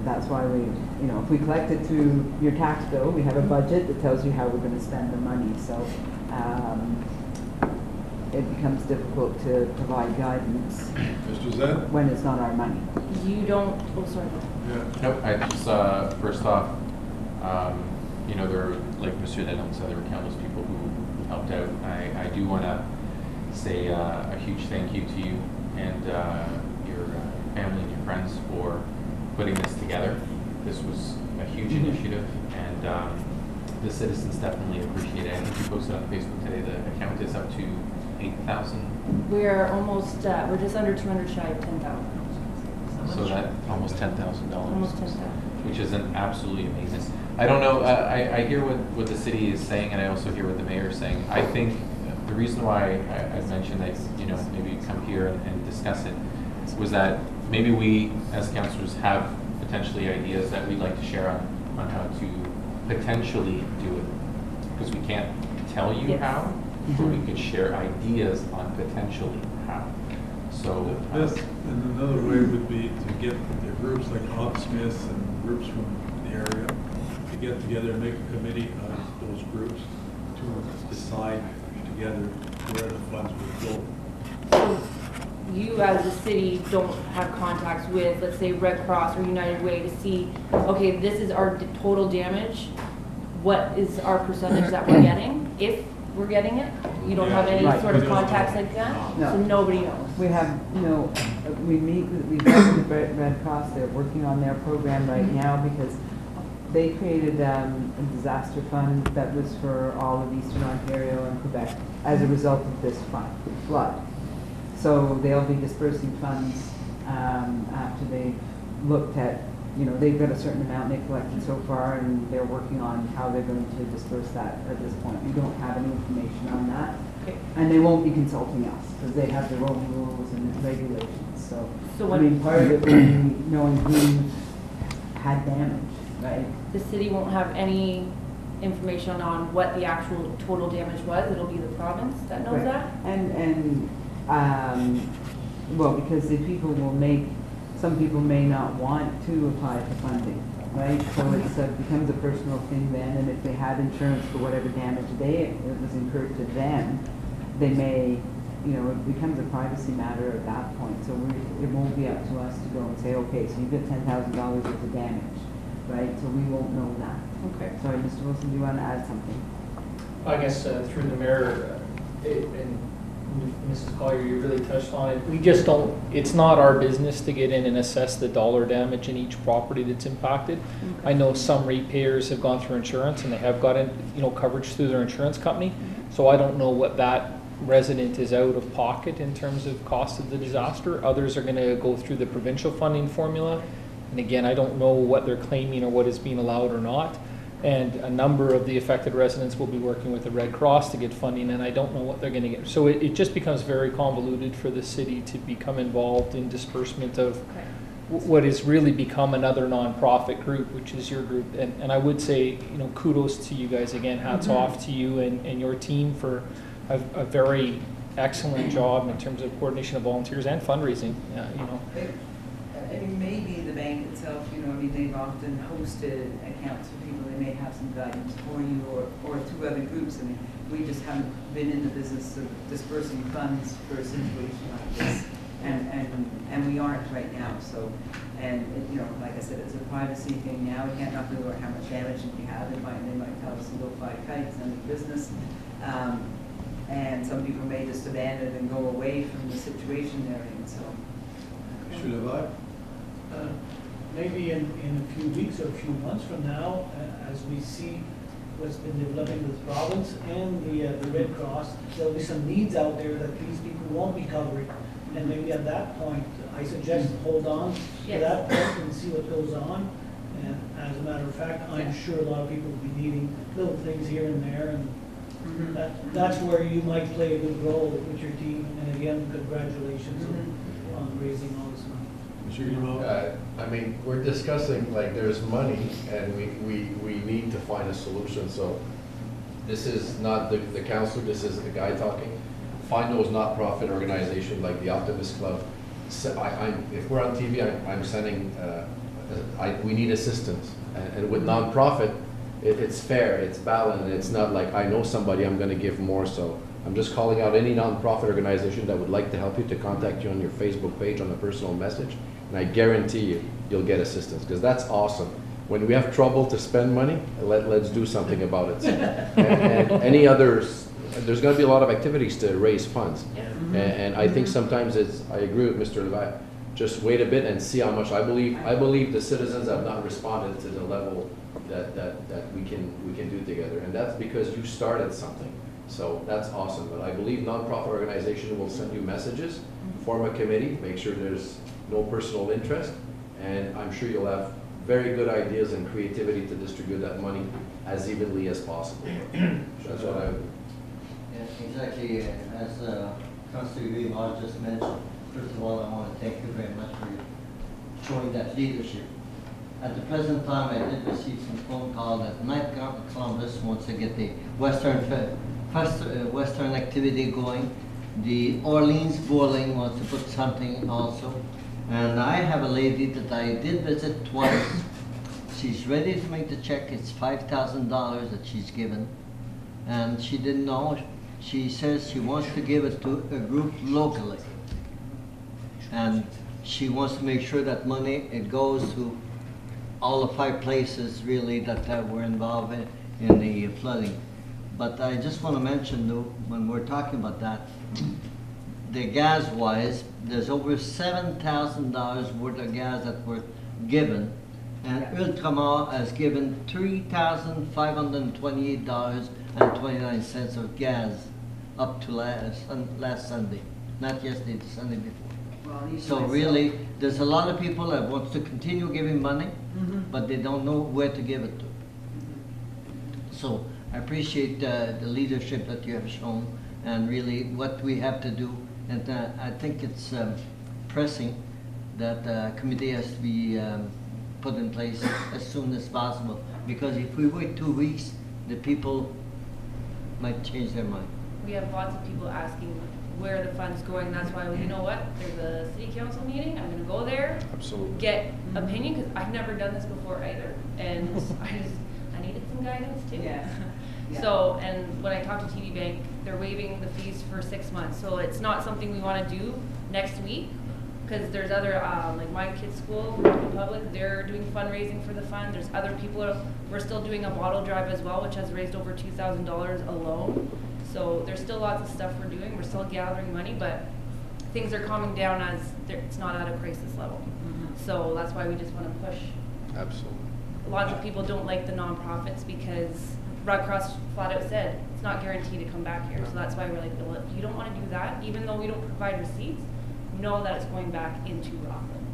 that's why we, if we collect it through your tax bill, we have a budget that tells you how we're going to spend the money. So it becomes difficult to provide guidance Mr. Zed? when it's not our money. You don't, oh, sorry. Yeah. Nope, I just, first off, there are, like Mr. Denham said, there were countless people who helped out. I do want to say a huge thank you to you and your family and your friends for putting this together. This was a huge initiative, and the citizens definitely appreciate it. I think you posted on Facebook today, the account is up to 8,000. We're almost, we're just under 200 shy of 10,000. So that almost $10,000. Almost 10,000. Which is absolutely amazing. I don't know, I hear what the city is saying, and I also hear what the mayor is saying. I think the reason why I mentioned that, maybe come here and discuss it was that maybe we as councillors have potentially ideas that we'd like to share on how to potentially do it. Because we can't tell you how, but we could share ideas on potentially how. So This, and another way would be to get the groups like Hog Smiths and groups from the area to get together and make a committee of those groups to decide together where the funds would go. So you as a city don't have contacts with, let's say, Red Cross or United Way to see, okay, this is our total damage. What is our percentage that we're getting, if we're getting it? You don't have any Right. sort of contacts like that? No. So nobody knows? We have, we meet, we've met with the Red Cross, they're working on their program right now because they created a disaster fund that was for all of Eastern Ontario and Quebec as a result of this flood. So they'll be dispersing funds after they've looked at, they've got a certain amount they collected so far, and they're working on how they're going to disperse that at this point. We don't have any information on that. Okay. And they won't be consulting us, because they have their own rules and regulations. So I when- mean, part of it will be knowing who had damage, right? The city won't have any information on what the actual total damage was? It'll be the province that knows Right. that? And well, because the people will some people may not want to apply for funding, right? So it becomes a personal thing then, and if they had insurance for whatever damage it was incurred to them, they may, it becomes a privacy matter at that point. So it won't be up to us to go and say, okay, so you've got $10,000 worth of damage, right? So we won't know that. Okay. Sorry, Mr. Wilson, do you want to add something? I guess through the mayor, and Mrs. Collier, you really touched on it. We just don't, it's not our business to get in and assess the dollar damage in each property that's impacted. I know some ratepayers have gone through insurance and they have gotten, coverage through their insurance company. So I don't know what that resident is out of pocket in terms of cost of the disaster. Others are going to go through the provincial funding formula. And again, I don't know what they're claiming or what is being allowed or not. And a number of the affected residents will be working with the Red Cross to get funding, and I don't know what they're going to get. So it just becomes very convoluted for the city to become involved in disbursement of what has really become another nonprofit group, which is your group. And I would say, kudos to you guys again. Hats off to you and your team for a very excellent job in terms of coordination of volunteers and fundraising. Maybe the bank itself, they've often hosted accounts for people. They may have some guidance for you or to other groups. We just haven't been in the business of dispersing funds for a situation like this, and we aren't right now. So, like I said, it's a privacy thing now. We can't know how much damage you have. They might tell us to go fly kites and do business. And some people may just abandon and go away from the situation they're in. So, Should have I? maybe in a few weeks or a few months from now, as we see what's been developing with the province and the Red Cross, there'll be some needs out there that these people won't be covering. And maybe at that point, I suggest hold on to that point and see what goes on. And as a matter of fact, I'm sure a lot of people will be needing little things here and there, and that's where you might play a good role with your team. And again, congratulations on raising all this money. I mean, we're discussing, like, there's money, and we need to find a solution. So this is not the council, this is the guy talking. Find those not-profit organizations like the Optimist Club. So if we're on TV, I'm sending, we need assistance. And with non-profit, it's fair, it's balanced, it's not like I know somebody, I'm gonna give more. So I'm just calling out any non-profit organization that would like to help you to contact you on your Facebook page on a personal message. And I guarantee you'll get assistance, because that's awesome. When we have trouble to spend money, let's do something about it. And any others, there's going to be a lot of activities to raise funds. And I think sometimes I agree with Mr. Levac, just wait a bit and see how much. I believe the citizens have not responded to the level that we can do together. And that's because you started something. So that's awesome. But I believe nonprofit organization will send you messages, form a committee, make sure there's no personal interest, and I'm sure you'll have very good ideas and creativity to distribute that money as evenly as possible. That's what I would. Yes, exactly. As Councillor Guillemard just mentioned, first of all, I want to thank you very much for showing that leadership. At the present time, I did receive some phone call that Night Columbus wants to get the Western activity going. The Orleans Bowling wants to put something also. And I have a lady that I did visit twice. She's ready to make the check. It's $5,000 that she's given. And she didn't know. She says she wants to give it to a group locally. And she wants to make sure that money, it goes to all the 5 places really that were involved in the flooding. But I just want to mention though, when we're talking about that, the gas-wise, there's over $7,000 worth of gas that were given, and Ultramar has given $3,528.29 of gas up to last Sunday, not yesterday, the Sunday before. Well, so really, there's a lot of people that want to continue giving money, but they don't know where to give it to. So I appreciate the leadership that you have shown, and really what we have to do. And I think it's pressing that a committee has to be put in place as soon as possible. Because if we wait 2 weeks, the people might change their mind. We have lots of people asking where the fund's going. That's why, you know what, there's a city council meeting. I'm going to go there, get opinion, because I've never done this before either. And I needed some guidance too. Yeah. So, and when I talked to TD Bank, they're waiving the fees for 6 months. So it's not something we want to do next week, because there's other, like my kids' school, Réunion Public, they're doing fundraising for the fund. There's other people, we're still doing a bottle drive as well, which has raised over $2,000 alone. So there's still lots of stuff we're doing. We're still gathering money, but things are calming down as it's not at a crisis level. So that's why we just want to push. Absolutely. Lots of people don't like the nonprofits because Red Cross flat out said it's not guaranteed to come back here. So that's why we're like, well, if you don't want to do that, even though we don't provide receipts, know that it's going back into Rockland.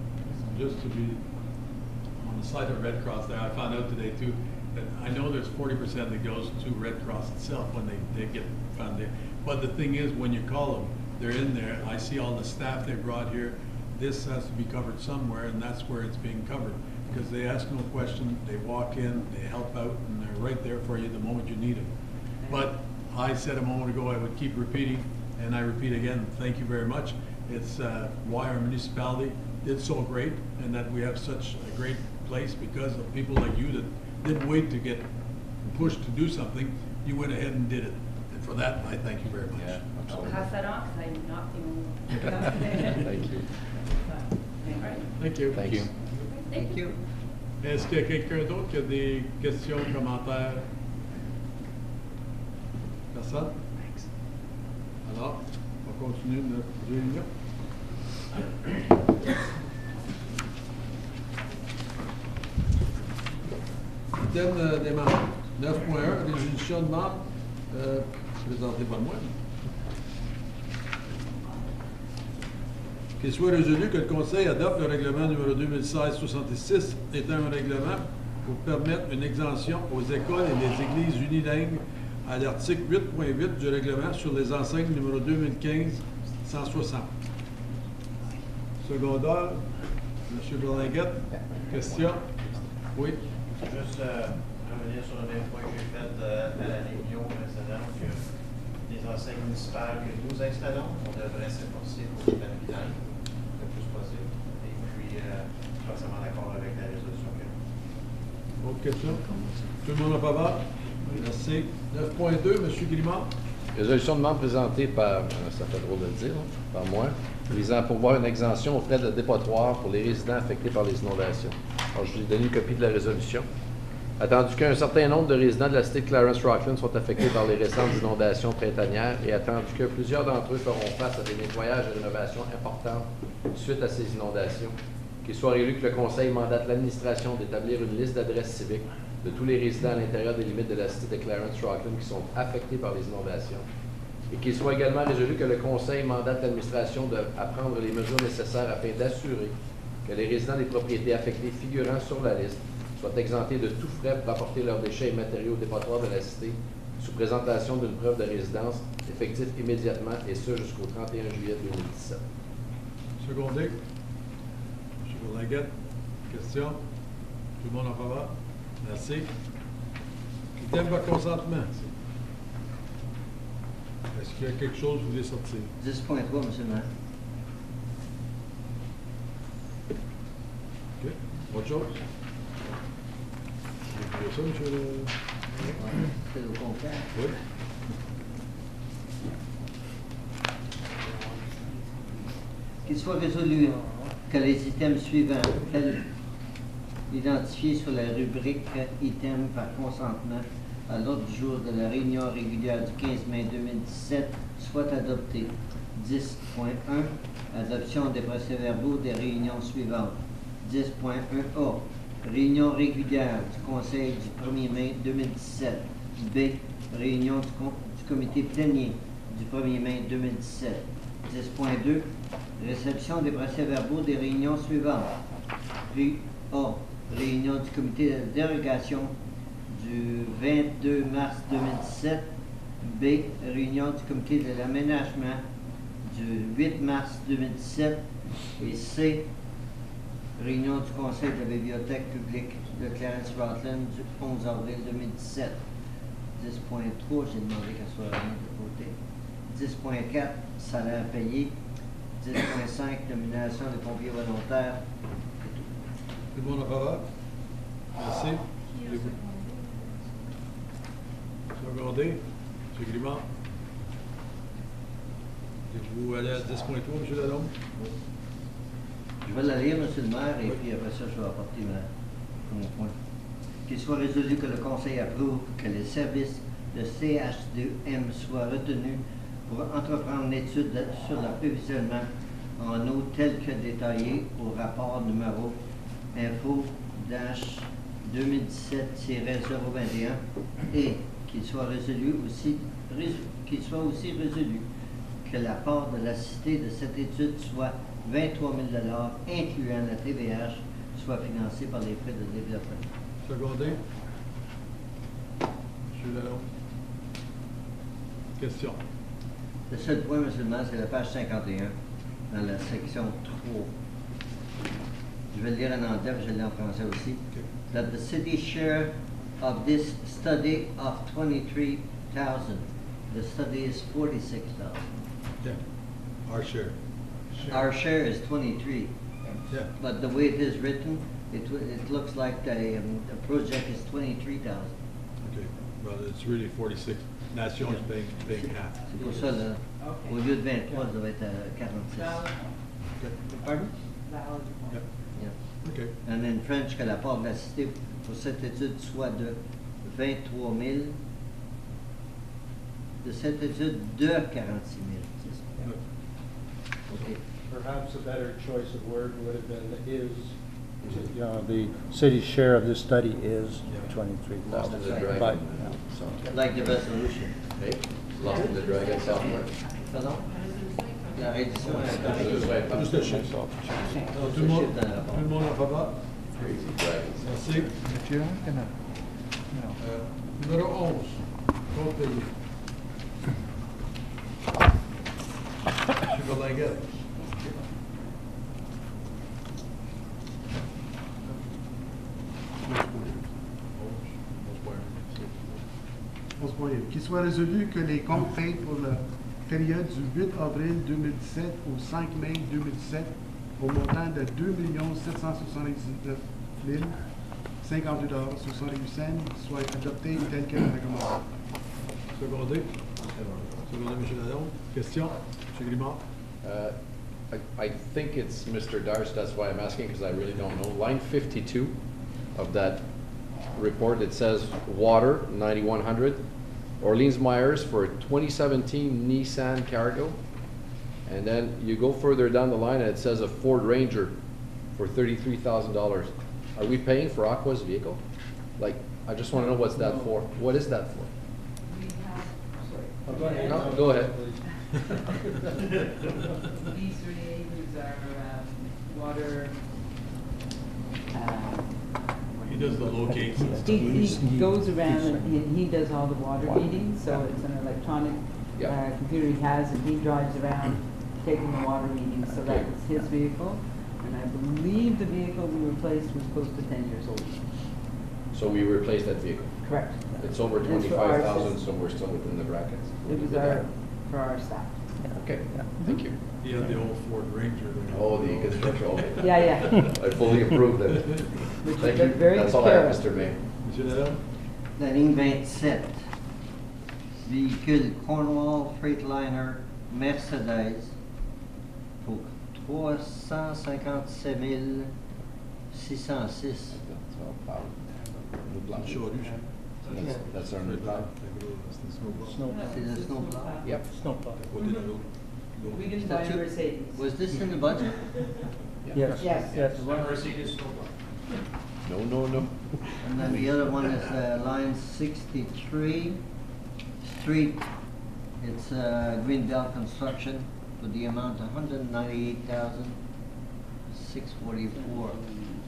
Just to be on the side of Red Cross there, I found out today too, that I know there's 40% that goes to Red Cross itself when they get funded. But the thing is, when you call them, they're in there. I see all the staff they brought here. This has to be covered somewhere, and that's where it's being covered. Because they ask no question, they walk in, they help out, and they're right there for you the moment you need them. But I said a moment ago I would keep repeating, and I repeat again, thank you very much. It's why our municipality did so great, and that we have such a great place because of people like you that didn't wait to get pushed to do something. You went ahead and did it. And for that, I thank you very much. Yeah, absolutely. I'll pass that on because I'm not the only one. Thank you. All right. Thank you. Thank you. Thank you. Est-ce qu'il y a quelqu'un d'autre qui a des questions, commentaires? Personne? Alors, on continue notre réunion. item des membres. 9.1, résolution de membres, présentée par moi. Qu'il soit résolu que le Conseil adopte le règlement numéro 2016-66 étant un règlement pour permettre une exemption aux écoles et les églises unilingues à l'article 8.8 du règlement sur les enseignes numéro 2015-160. Secondaire, M. Berlinguette, question? Oui. Juste revenir sur le même point que j'ai fait à la Réunion précédente, que les enseignes municipales que nous installons, on devrait s'efforcer pour les mettre bilingues le plus possible. Et puis, je suis entièrement d'accord avec la résolution que Autre question? Tout le monde en faveur? Merci. 9.2, M. Grimard. Résolution de membre présentée par, ça fait drôle de le dire, hein, par moi, visant à pourvoir une exemption aux frais de dépotoir pour les résidents affectés par les inondations. Alors, je vous ai donné une copie de la résolution. Attendu qu'un certain nombre de résidents de la cité de Clarence-Rockland sont affectés par les récentes inondations printanières et attendu que plusieurs d'entre eux feront face à des nettoyages et rénovations importantes suite à ces inondations, qu'il soit résolu que le Conseil mandate l'administration d'établir une liste d'adresses civiques de tous les résidents à l'intérieur des limites de la cité de Clarence-Rockland qui sont affectés par les inondations, et qu'il soit également résolu que le Conseil mandate l'administration à prendre les mesures nécessaires afin d'assurer que les résidents des propriétés affectées figurant sur la liste soient exemptés de tout frais pour apporter leurs déchets et matériaux au dépotoir de la cité sous présentation d'une preuve de résidence effective immédiatement, et ce jusqu'au 31 juillet 2017. Secondé. M. Berlinguette, question? Tout le monde en faveur? Merci. Item par consentement. Est-ce qu'il y a quelque chose que vous voulez sortir? 10.3, M. le maire. OK. Autre chose? Vous voulez ça, M. le... C'est au contraire. Oui. Qu'il soit résolu que les items suivants, tels identifiés sur la rubrique items par consentement à l'ordre du jour de la réunion régulière du 15 mai 2017, soient adoptés. 10.1. Adoption des procès-verbaux des réunions suivantes. 10.1a. Réunion régulière du Conseil du 1er mai 2017. B. Réunion du comité plénier du 1er mai 2017. 10.2. Réception des procès-verbaux des réunions suivantes. A. Réunion du comité de dérogation du 22 mars 2017. B. Réunion du comité de l'aménagement du 8 mars 2017. Et C. Réunion du Conseil de la bibliothèque publique de Clarence-Rockland du 11 avril 2017. 10.3, j'ai demandé qu'elle soit remise de côté. 10.4, salaire payé. 10.5, nomination des pompiers volontaires. Tout le monde en faveur? Merci. Secondé. M. Grimard. Vous allez à 10.3, M. Lalonde? Je vais la lire, M. le maire, et puis après ça, je vais apporter mon point. Qu'il soit résolu que le Conseil approuve que les services de CH2M soient retenus pour entreprendre l'étude sur l'approvisionnement en eau tel que détaillé au rapport numéro info-2017-021 et qu'il soit aussi résolu que la part de la cité de cette étude soit 23 000 $, incluant la TVH, soit financée par les frais de développement. Secondé. M. Lalonde. Question. Le seul point, M. le maire, c'est la page 51, dans la section 3. Je vais le lire en anglais, je le lis en français aussi. Okay. That the city share of this study of 23,000. The study is 46,000. Yeah. Our share. Our share is 23. Yeah. But the way it is written, it looks like the project is 23,000. Okay. Well, it's really 46. Nation is paying half. C'est pour ça, là, au lieu de 23, ça va être à 46. Okay. Pardon? Yeah. Yeah. Okay. And in French, que la part de la cité pour cette étude soit de 23 000, de cette étude de 46 000. Good. Okay. Perhaps a better choice of word would have been is You know, the city's share of this study is Lost in 23,000. the dragon. But, Like the resolution. Hey, lost in the dragon software. Pardon? La réédition Juste le chiffre. Tout le monde en faveur? Crazy dragons. Merci. Numéro 11, compte payé. M. Berlinguet. Qu'il soit résolu que les comptes payés pour la période du 8 avril 2017 au 5 mai 2017 au montant de 2 779 058,68 soient adoptés tels que recommandés. Secondé. Secondé, M. Lalonde. Question? M. Grimard. I think it's Mr. Darst, that's why I'm asking, because I really don't know. Line 52 of that report, it says water, 9,100. Orleans Myers for 2017 Nissan Cargo. And then you go further down the line and it says a Ford Ranger for $33,000. Are we paying for Aqua's vehicle? Like, I just want to know what's that for. What is that for? We have, sorry. Go ahead. No, go ahead. B3, who's our water, He does the locates and stuff. he goes around and he does all the water readings, so it's an electronic Yeah. computer he has, and he drives around taking the water readings, so that was his vehicle. And I believe the vehicle we replaced was close to 10 years old. So we replaced that vehicle. Correct. It's over It's for our 25,000, system. so we're still within the brackets. It was for our staff. Okay, thank you. He had the old Ford Ranger there. Oh, the construction, okay. Yeah, yeah. I fully approve that. Which we Thank took you. very That's good all I care have, of. Mr. Mayor. M. Lalonde. La ligne 27. Véhicule Cornwall Freightliner Mercedes pour 357 606. That's our new plan. C'est le snowplow. Yep. Snowplow. We didn't buy a Mercedes. Was this in the budget? Yes. Yes. Yes. Mercedes snowplow. No, no, no. And then the other one is line 63, street. It's Greenbelt Construction for the amount of $198,644.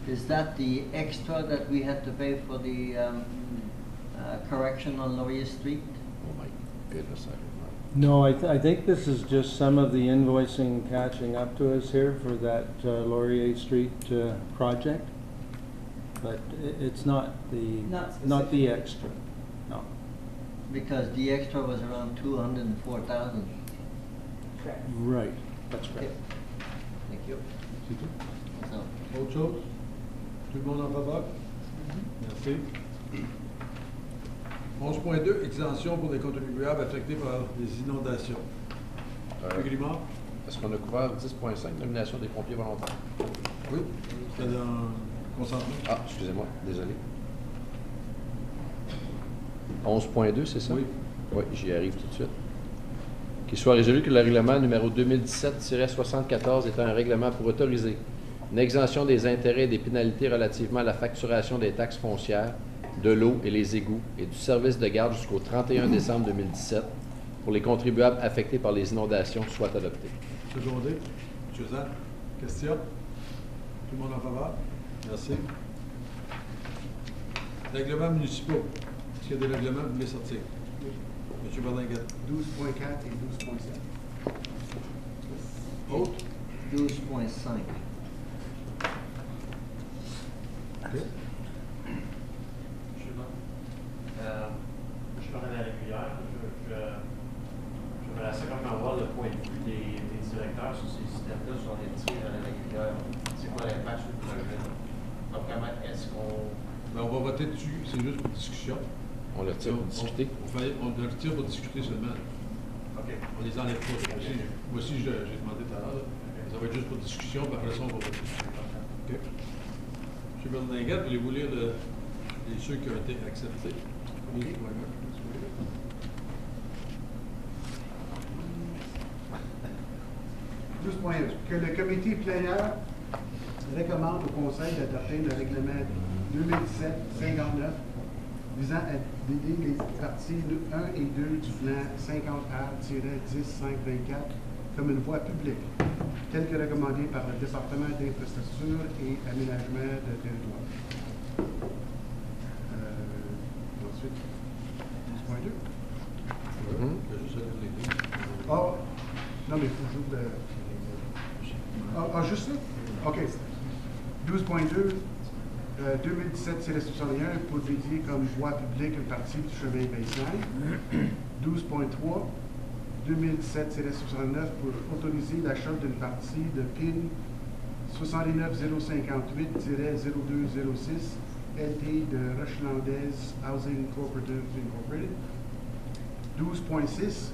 Is that the extra that we had to pay for the correction on Laurier Street? Oh my goodness, I did No, I think this is just some of the invoicing catching up to us here for that Laurier Street project. But it's not the, not the extra, no. Because the extra was around 204,000. Correct. Right, that's right. Thank you. C'est tout? So, Autre chose? Tout le monde en faveur? Merci. 11.2, exemption pour les contribuables affectés par les inondations. not. M. Grimard? Est-ce qu'on a couvert 10.5, nomination des pompiers volontaires? Oui, c'était dans consentement. Ah, excusez-moi, désolé. 11.2, c'est ça? Oui. Oui, j'y arrive tout de suite. Qu'il soit résolu que le règlement numéro 2017-74 étant un règlement pour autoriser une exemption des intérêts et des pénalités relativement à la facturation des taxes foncières, de l'eau et les égouts et du service de garde jusqu'au 31 décembre 2017 pour les contribuables affectés par les inondations soit adopté. Secondé. M. Zan, question? Tout le monde en faveur? Merci. Règlements municipaux. Est-ce qu'il y a des règlements que vous voulez sortir? M. Berlinguet. 12.4 et 12.7. Autre? 12.5. OK. Je parlais à la régulière, j'aimerais assez comme avoir le point de vue des directeurs sur ces systèmes-là, sur les tirs à la régulière. C'est quoi l'impact sur le projet? Donc, comment est-ce qu'on... Ben, on va voter dessus, c'est juste pour discussion. On le retire pour discuter. On le retire pour discuter seulement. OK. On les enlève pas. Moi aussi, j'ai demandé tout à l'heure. Ça va être juste pour discussion, puis après ça, on va voter. OK. M. Berlinguet, voulez-vous lire ceux qui ont été acceptés? OK. Que le comité plénière recommande au Conseil d'adopter le règlement 2017-59 visant à dédier les parties 1 et 2 du plan 50A-10-524 comme une voie publique, telle que recommandée par le département d'infrastructure et aménagement de territoire. Ensuite, 12.2. Ah, non, mais il faut juste juste ça? OK. 12.2, 2017-61 pour dédier comme voie publique une partie du chemin Baseline. 12.3, 2017-69 pour autoriser l'achat d'une partie de PIN 69058-0206 LT de Rochelandaise Housing Cooperative Incorporated. 12.6,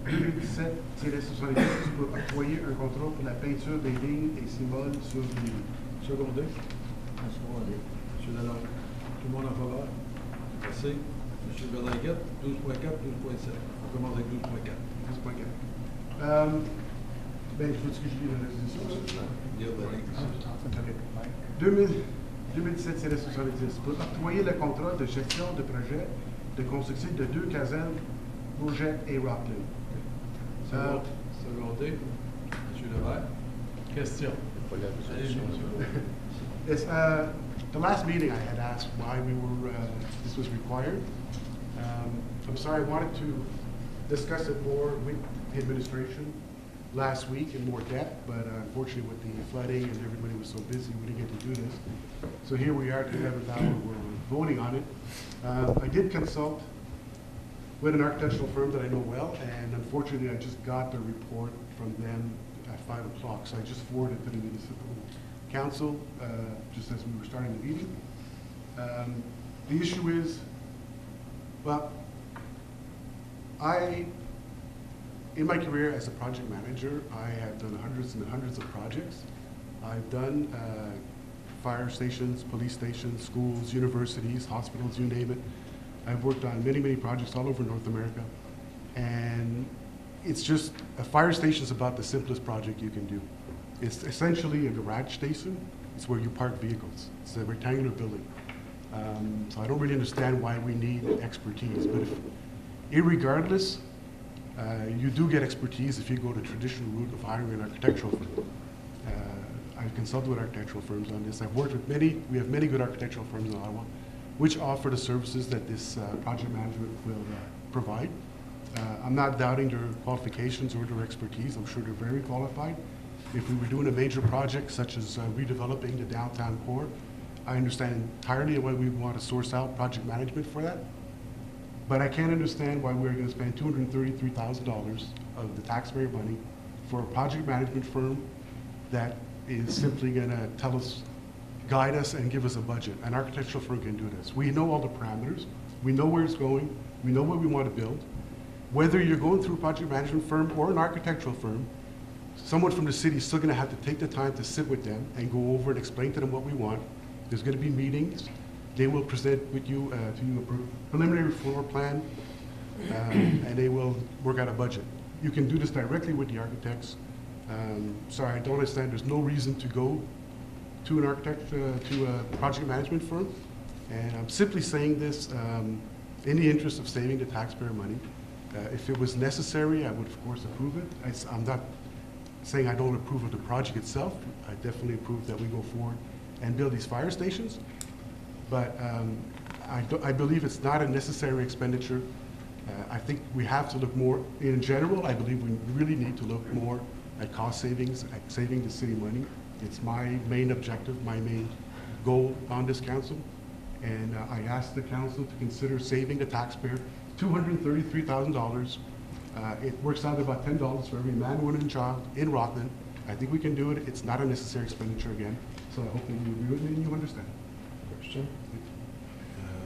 2017-72 pour octroyer un contrat pour la peinture des lignes et symboles sur les lignes. Secondé. Monsieur Lalonde. Tout le monde en faveur? Merci. Monsieur Berlinguette, 12.4, 12.7. On commence avec 12.4. 12.4. Ben, il faut que je lis la résolution. Lire la ligne. 2017-70 pour octroyer le contrat de gestion de projet de construction de 2 casernes Bourget et Rockland. Secondé. Monsieur Levert. Question. Allez-y, monsieur. Yes, the last meeting I had asked why we were, this was required. I'm sorry, I wanted to discuss it more with the administration last week in more depth, but unfortunately with the flooding and everybody was so busy, we didn't get to do this. So here we are at the 11th hour, we're voting on it. I did consult with an architectural firm that I know well, and unfortunately I just got the report from them at 5 o'clock, so I just forwarded it to the municipal council, just as we were starting the meeting. The issue is, well, in my career as a project manager, I have done hundreds and hundreds of projects. I've done fire stations, police stations, schools, universities, hospitals, you name it. I've worked on many, many projects all over North America. And it's just, a fire station is about the simplest project you can do. It's essentially a garage station. It's where you park vehicles. It's a rectangular building. So I don't really understand why we need expertise. But irregardless, you do get expertise if you go the traditional route of hiring an architectural firm. I've consulted with architectural firms on this. I've worked with we have many good architectural firms in Ottawa, which offer the services that this project management will provide. I'm not doubting their qualifications or their expertise. I'm sure they're very qualified. If we were doing a major project such as redeveloping the downtown core, I understand entirely why we want to source out project management for that. But I can't understand why we're going to spend $233,000 of the taxpayer money for a project management firm that is simply going to tell us, guide us, and give us a budget. An architectural firm can do this. We know all the parameters. We know where it's going. We know what we want to build. Whether you're going through a project management firm or an architectural firm, someone from the city is still going to have to take the time to sit with them and go over and explain to them what we want. There's going to be meetings. They will present with you a preliminary floor plan, and they will work out a budget. You can do this directly with the architects. Sorry, I don't understand. There's no reason to go to an architect, to a project management firm. And I'm simply saying this in the interest of saving the taxpayer money. If it was necessary, I would of course approve it. I'm not saying I don't approve of the project itself. I definitely approve that we go forward and build these fire stations. But I believe it's not a necessary expenditure. I think we have to look more, in general, I believe we really need to look more at cost savings, at saving the city money. It's my main objective, my main goal on this council. And I asked the council to consider saving the taxpayer $233,000. It works out about $10 for every man, woman, and child in Rockland. I think we can do it. It's not a necessary expenditure again. So I hope that you agree with me and you understand. Question?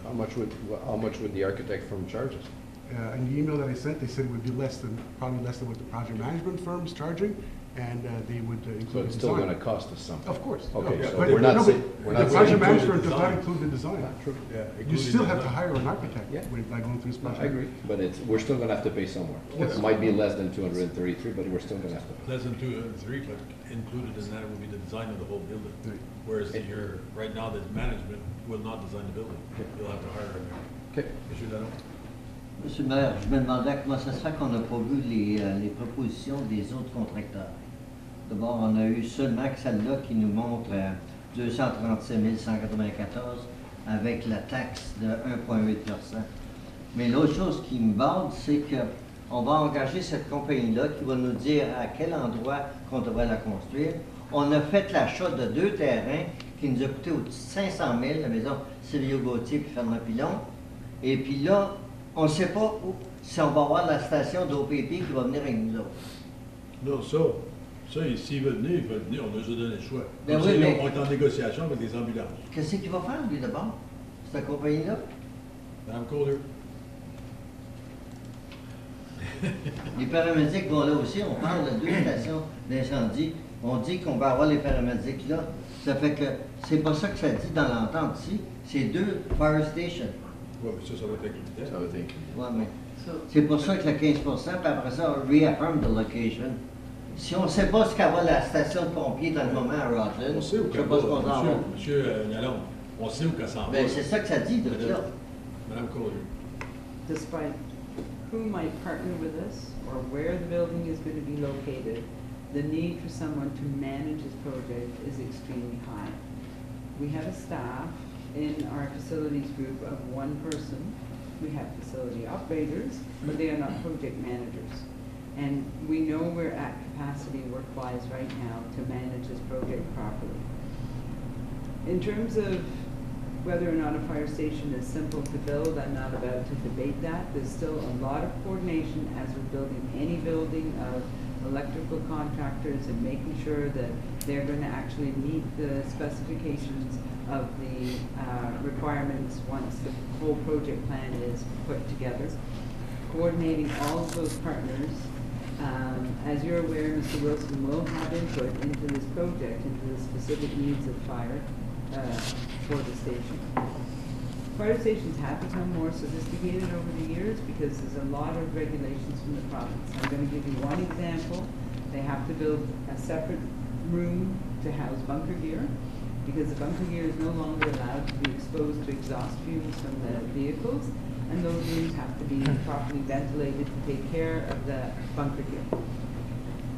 How much would the architect firm charge us? in the email that I sent, they said it would be probably less than what the project management firm is charging, and they would include So it's the still design. going to cost us something? Of course. Okay, No, so but- we're not no, saying, but we're the not project saying. management does not design. include the design. True. Yeah, You including still have to design. hire an architect Yeah. by going through this No, project. I agree, but we're still going to have to pay somewhere. Yes. It might be less than 233, but we're still going to have to pay. Less than 203, but included in that will be the design of the whole building. Right. Whereas right now, the management will not design the building. You'll have to hire them. Okay. Monsieur Dallon? Monsieur le maire, je me demandais comment ça se fait qu'on n'a pas vu les propositions des autres contracteurs. D'abord, on a eu seulement que celle-là qui nous montre 236 194 avec la taxe de 1,8 %. Mais l'autre chose qui me borde, c'est qu'on va engager cette compagnie-là qui va nous dire à quel endroit qu'on devrait la construire. On a fait l'achat de 2 terrains qui nous a coûté au-dessus de 500 000, la maison Sylvio Gauthier puis Fernand Pilon. Et puis là, on ne sait pas si on va avoir la station d'OPP qui va venir avec nous autres. Non, s'ils veulent venir, ils veulent venir, on nous a donné le choix. Ben Comme oui, ça, mais- on est en négociation avec les ambulances. Qu'est-ce qu'il va faire, lui, d'abord, cette compagnie-là? Madame Kohler? Les paramédics vont là aussi, on parle de 2 stations d'incendie. On dit qu'on va avoir les paramédics là. Ça fait que c'est pas ça que ça dit dans l'entente ici. C'est 2 fire stations. Oui, mais ça va être inclus. Ça va être inclus. Ouais, mais c'est pour ça que le 15 puis après ça, on reaffirm the location. Si on ne sait pas ce qu'aura la station de pompiers dans le moment à Rockland, On sait où je qu'elle sais pas ce va, qu'on en va. Monsieur Lalonde, on sait où qu'elle s'en va. Ben, c'est ça que ça dit, de là. Madame Kohler? Despite who might partner with us or where the building is going to be located, the need for someone to manage this project is extremely high. We have a staff in our facilities group of 1 person. We have facility operators, but they are not project managers. And we know we're at capacity work-wise right now to manage this project properly. In terms of whether or not a fire station is simple to build, I'm not about to debate that. There's still a lot of coordination as we're building any building of electrical contractors and making sure that they're going to actually meet the specifications of the requirements once the whole project plan is put together. Coordinating all of those partners. As you're aware, Mr. Wilson will have input into this project, into the specific needs of fire for the station. Fire stations have become more sophisticated over the years because there's a lot of regulations from the province. I'm going to give you one example. They have to build a separate room to house bunker gear because the bunker gear is no longer allowed to be exposed to exhaust fumes from the vehicles, and those rooms have to be properly ventilated to take care of the bunker gear.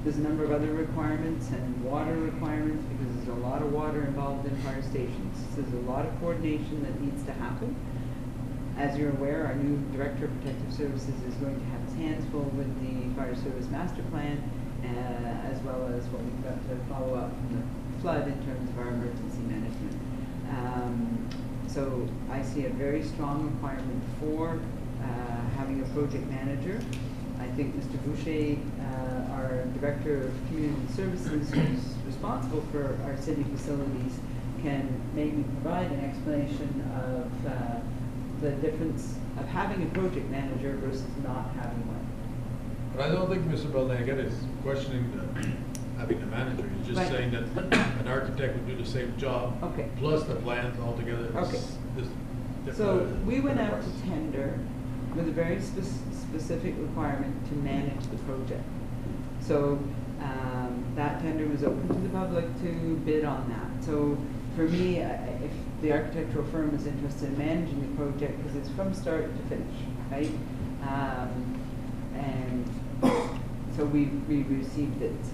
There's a number of other requirements and water requirements because there's a lot of water involved in fire stations. So there's a lot of coordination that needs to happen. As you're aware, our new Director of Protective Services is going to have his hands full with the Fire Service Master Plan, as well as what we've got to follow up from the flood in terms of our emergency management. So I see a very strong requirement for having a project manager. I think Mr. Boucher, our Director of Community Services, who's responsible for our city facilities, can maybe provide an explanation of the difference of having a project manager versus not having one. But I don't think Mr. Beldanget is questioning having the manager. He's just Right. saying that an architect would do the same job. Okay. Plus the plans altogether. Okay. So we went out to tender with a very specific requirement to manage the project. So that tender was open to the public to bid on that. So for me, if the architectural firm is interested in managing the project, because it's from start to finish, right? And so we received bids.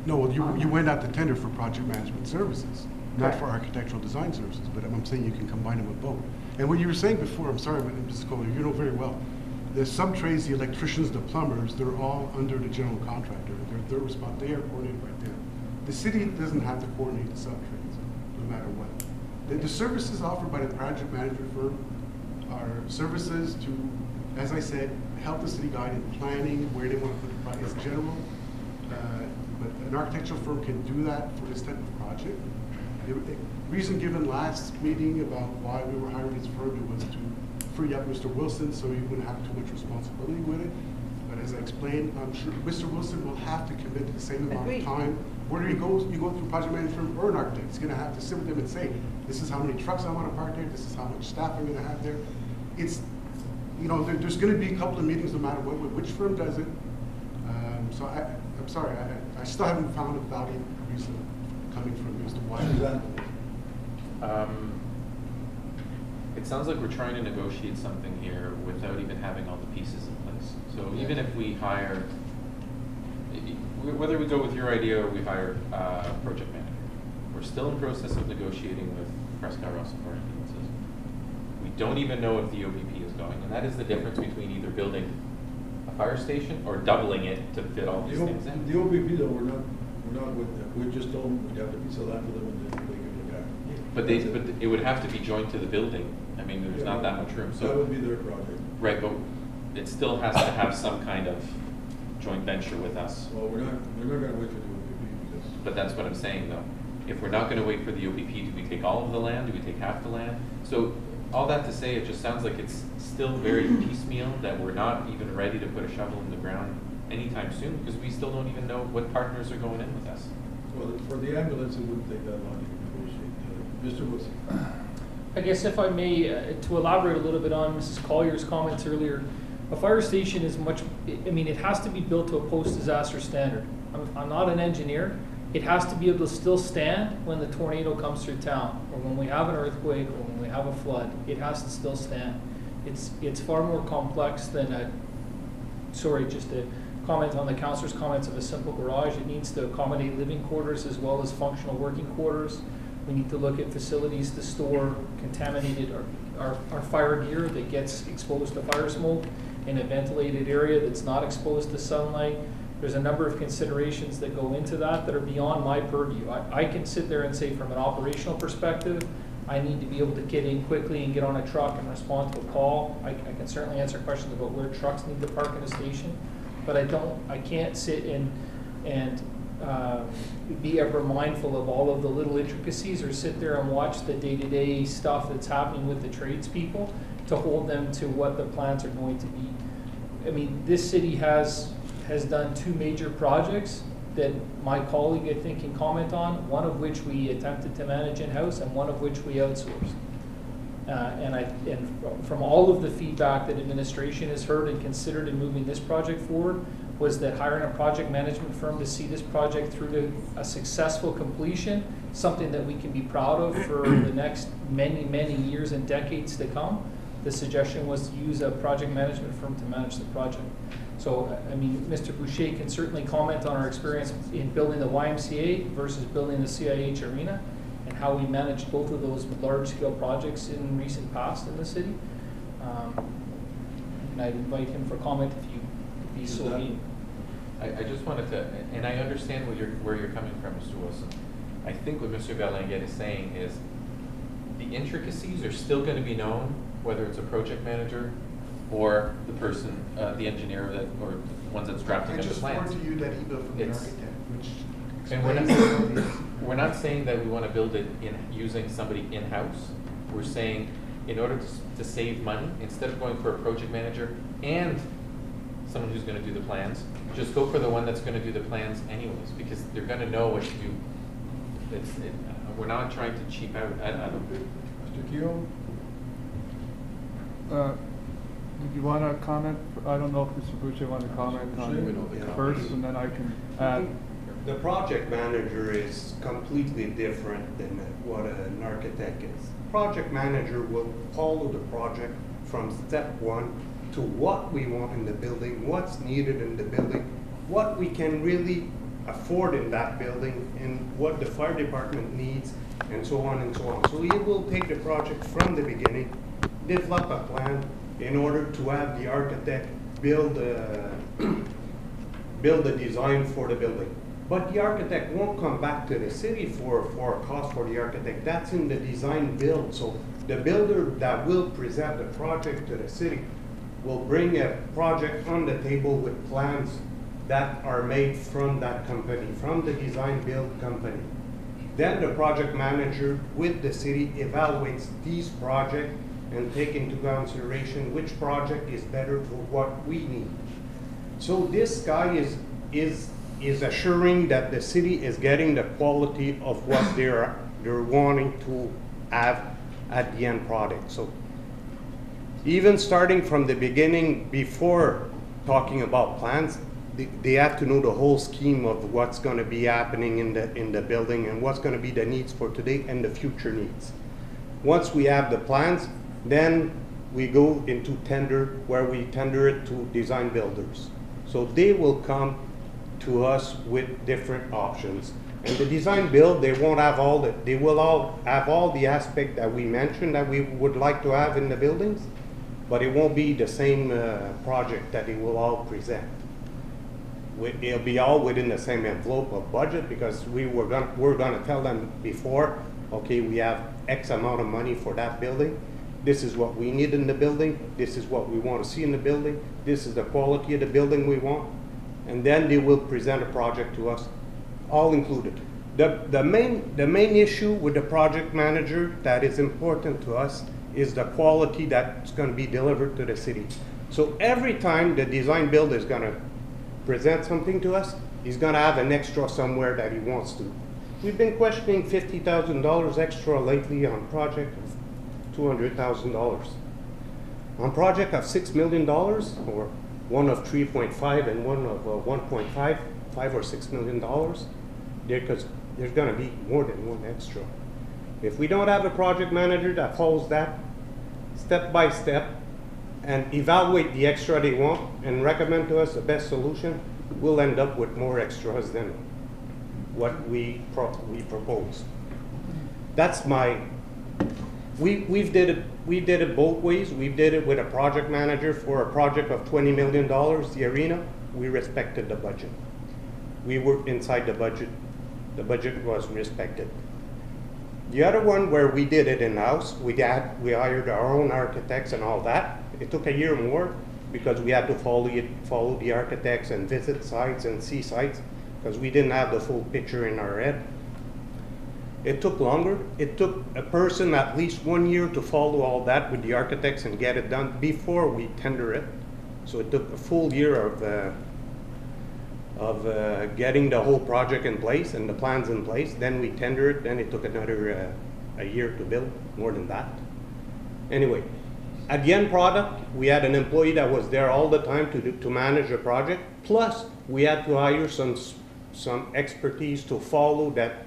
No, well, you went out to tender for project management services, not Correct. for architectural design services, but I'm saying you can combine them with both. And what you were saying before, I'm sorry, but Mrs. Kohler, you know very well, the sub-trades, the electricians, the plumbers, they're all under the general contractor. They are coordinated right there. The city doesn't have to coordinate the sub-trades, no matter what. The services offered by the project management firm are services to, as I said, help the city guide in planning where they want to put the project. It's general, but an architectural firm can do that for this type of project. The reason given last meeting about why we were hiring this firm was to free up Mr. Wilson so he wouldn't have too much responsibility with it. But as I explained, I'm sure Mr. Wilson will have to commit to the same amount Agreed. of time. Whether you go through project management or an architect, he's gonna have to sit with them and say, this is how many trucks I want to park there, this is how much staff I'm gonna have there. It's, you know, there's gonna be a couple of meetings no matter which firm does it. So I'm sorry, I still haven't found a valid reason coming from Mr. White. It sounds like we're trying to negotiate something here without even having all the pieces in place. So even if we hire, whether we go with your idea or we hire a project manager, we're still in process of negotiating with Prescott Russell Park. We don't even know if the OPP is going, and that is the difference between either building a fire station or doubling it to fit all these things in. The OPP though, we're not with them. We just told them we'd have a piece of land for them and then they could look at it. But it would have to be joined to the building. I mean, there's not that much room. So that would be their project. Right, but it still has to have some kind of joint venture with us. Well, they're not gonna wait for the OPP because. But that's what I'm saying though. If we're not gonna wait for the OPP, do we take all of the land? Do we take half the land? So all that to say, it just sounds like it's still very piecemeal, that we're not even ready to put a shovel in the ground anytime soon, because we still don't even know what partners are going in with us. Well, for the ambulance, it wouldn't take that long to negotiate. Mr. Wilson. I guess if I may, to elaborate a little bit on Mrs. Collier's comments earlier, a fire station is much, I mean, it has to be built to a post-disaster standard. I'm not an engineer. It has to be able to still stand when the tornado comes through town, or when we have an earthquake, or when we have a flood. It has to still stand. It's far more complex than just to comment on the councillor's comments of a simple garage. It needs to accommodate living quarters as well as functional working quarters. We need to look at facilities to store contaminated our fire gear that gets exposed to fire smoke in a ventilated area that's not exposed to sunlight. There's a number of considerations that go into that are beyond my purview. I can sit there and say from an operational perspective, I need to be able to get in quickly and get on a truck and respond to a call. I can certainly answer questions about where trucks need to park in a station, but I can't sit and be ever mindful of all of the little intricacies or sit there and watch the day-to-day stuff that's happening with the tradespeople to hold them to what the plans are going to be. I mean, this city has done two major projects that my colleague, I think, can comment on, one of which we attempted to manage in-house and one of which we outsourced. And from all of the feedback that administration has heard and considered in moving this project forward was that hiring a project management firm to see this project through to a successful completion, something that we can be proud of for the next many, many years and decades to come. The suggestion was to use a project management firm to manage the project. So, I mean, Mr. Boucher can certainly comment on our experience in building the YMCA versus building the CIH arena and how we managed both of those large-scale projects in recent past in the city. And I'd invite him for comment if he's so keen. I just wanted to, and I understand where you're coming from, Mr. Wilson. I think what Mr. Berlinguet is saying is the intricacies are still going to be known, whether it's a project manager or the person, the engineer or the ones that's drafting up the plans. I just forward to you that email from the architect, which and we're not saying that we want to build it using somebody in-house. We're saying in order to save money, instead of going for a project manager and someone who's going to do the plans, just go for the one that's going to do the plans anyways, because they're going to know what to do. We're not trying to cheap out. I don't know. Mr. Keogh? Did you want to comment? I don't know if Mr. Boucher wanted to comment on it first, and then I can add. The project manager is completely different than what an architect is. Project manager will follow the project from step one to what we want in the building, what's needed in the building, what we can really afford in that building, and what the fire department needs, and so on and so on. So he will take the project from the beginning, develop a plan in order to have the architect build a design for the building. But the architect won't come back to the city for a cost for the architect. That's in the design build. So the builder that will present the project to the city will bring a project on the table with plans that are made from that company, from the design build company. Then the project manager with the city evaluates these projects and take into consideration which project is better for what we need. So this guy is assuring that the city is getting the quality of what they're wanting to have at the end product. So even starting from the beginning, before talking about plans, they have to know the whole scheme of what's going to be happening in the building and what's going to be the needs for today and the future needs. Once we have the plans, then we go into tender, where we tender it to design builders. So they will come to us with different options. And the design build, they won't have they will all have all the aspects that we mentioned that we would like to have in the buildings, but it won't be the same project that they will all present. It'll be all within the same envelope of budget, because we're gonna tell them before, okay, we have X amount of money for that building. This is what we need in the building. This is what we want to see in the building. This is the quality of the building we want. And then they will present a project to us, all included. The main issue with the project manager that is important to us is the quality that's going to be delivered to the city. So every time the design build is going to present something to us, he's going to have an extra somewhere that he wants to. We've been questioning $50,000 extra lately on project of $200,000. On project of $6 million, or one of 3.5 and one of 1.5, $5 or $6 million, because there's going to be more than one extra. If we don't have a project manager that follows that step by step and evaluate the extra they want and recommend to us the best solution, we'll end up with more extras than what we propose. That's my. We did it both ways. We did it with a project manager for a project of $20 million, the arena. We respected the budget. We were inside the budget. The budget was respected. The other one where we did it in-house, we hired our own architects and all that. It took a year more because we had to follow the architects and visit sites and see sites, because we didn't have the full picture in our head. It took longer. It took a person at least 1 year to follow all that with the architects and get it done before we tender it. So it took a full year of getting the whole project in place and the plans in place. Then we tender it. Then it took another a year to build, more than that. Anyway, at the end product, we had an employee that was there all the time to manage the project. Plus, we had to hire some expertise to follow that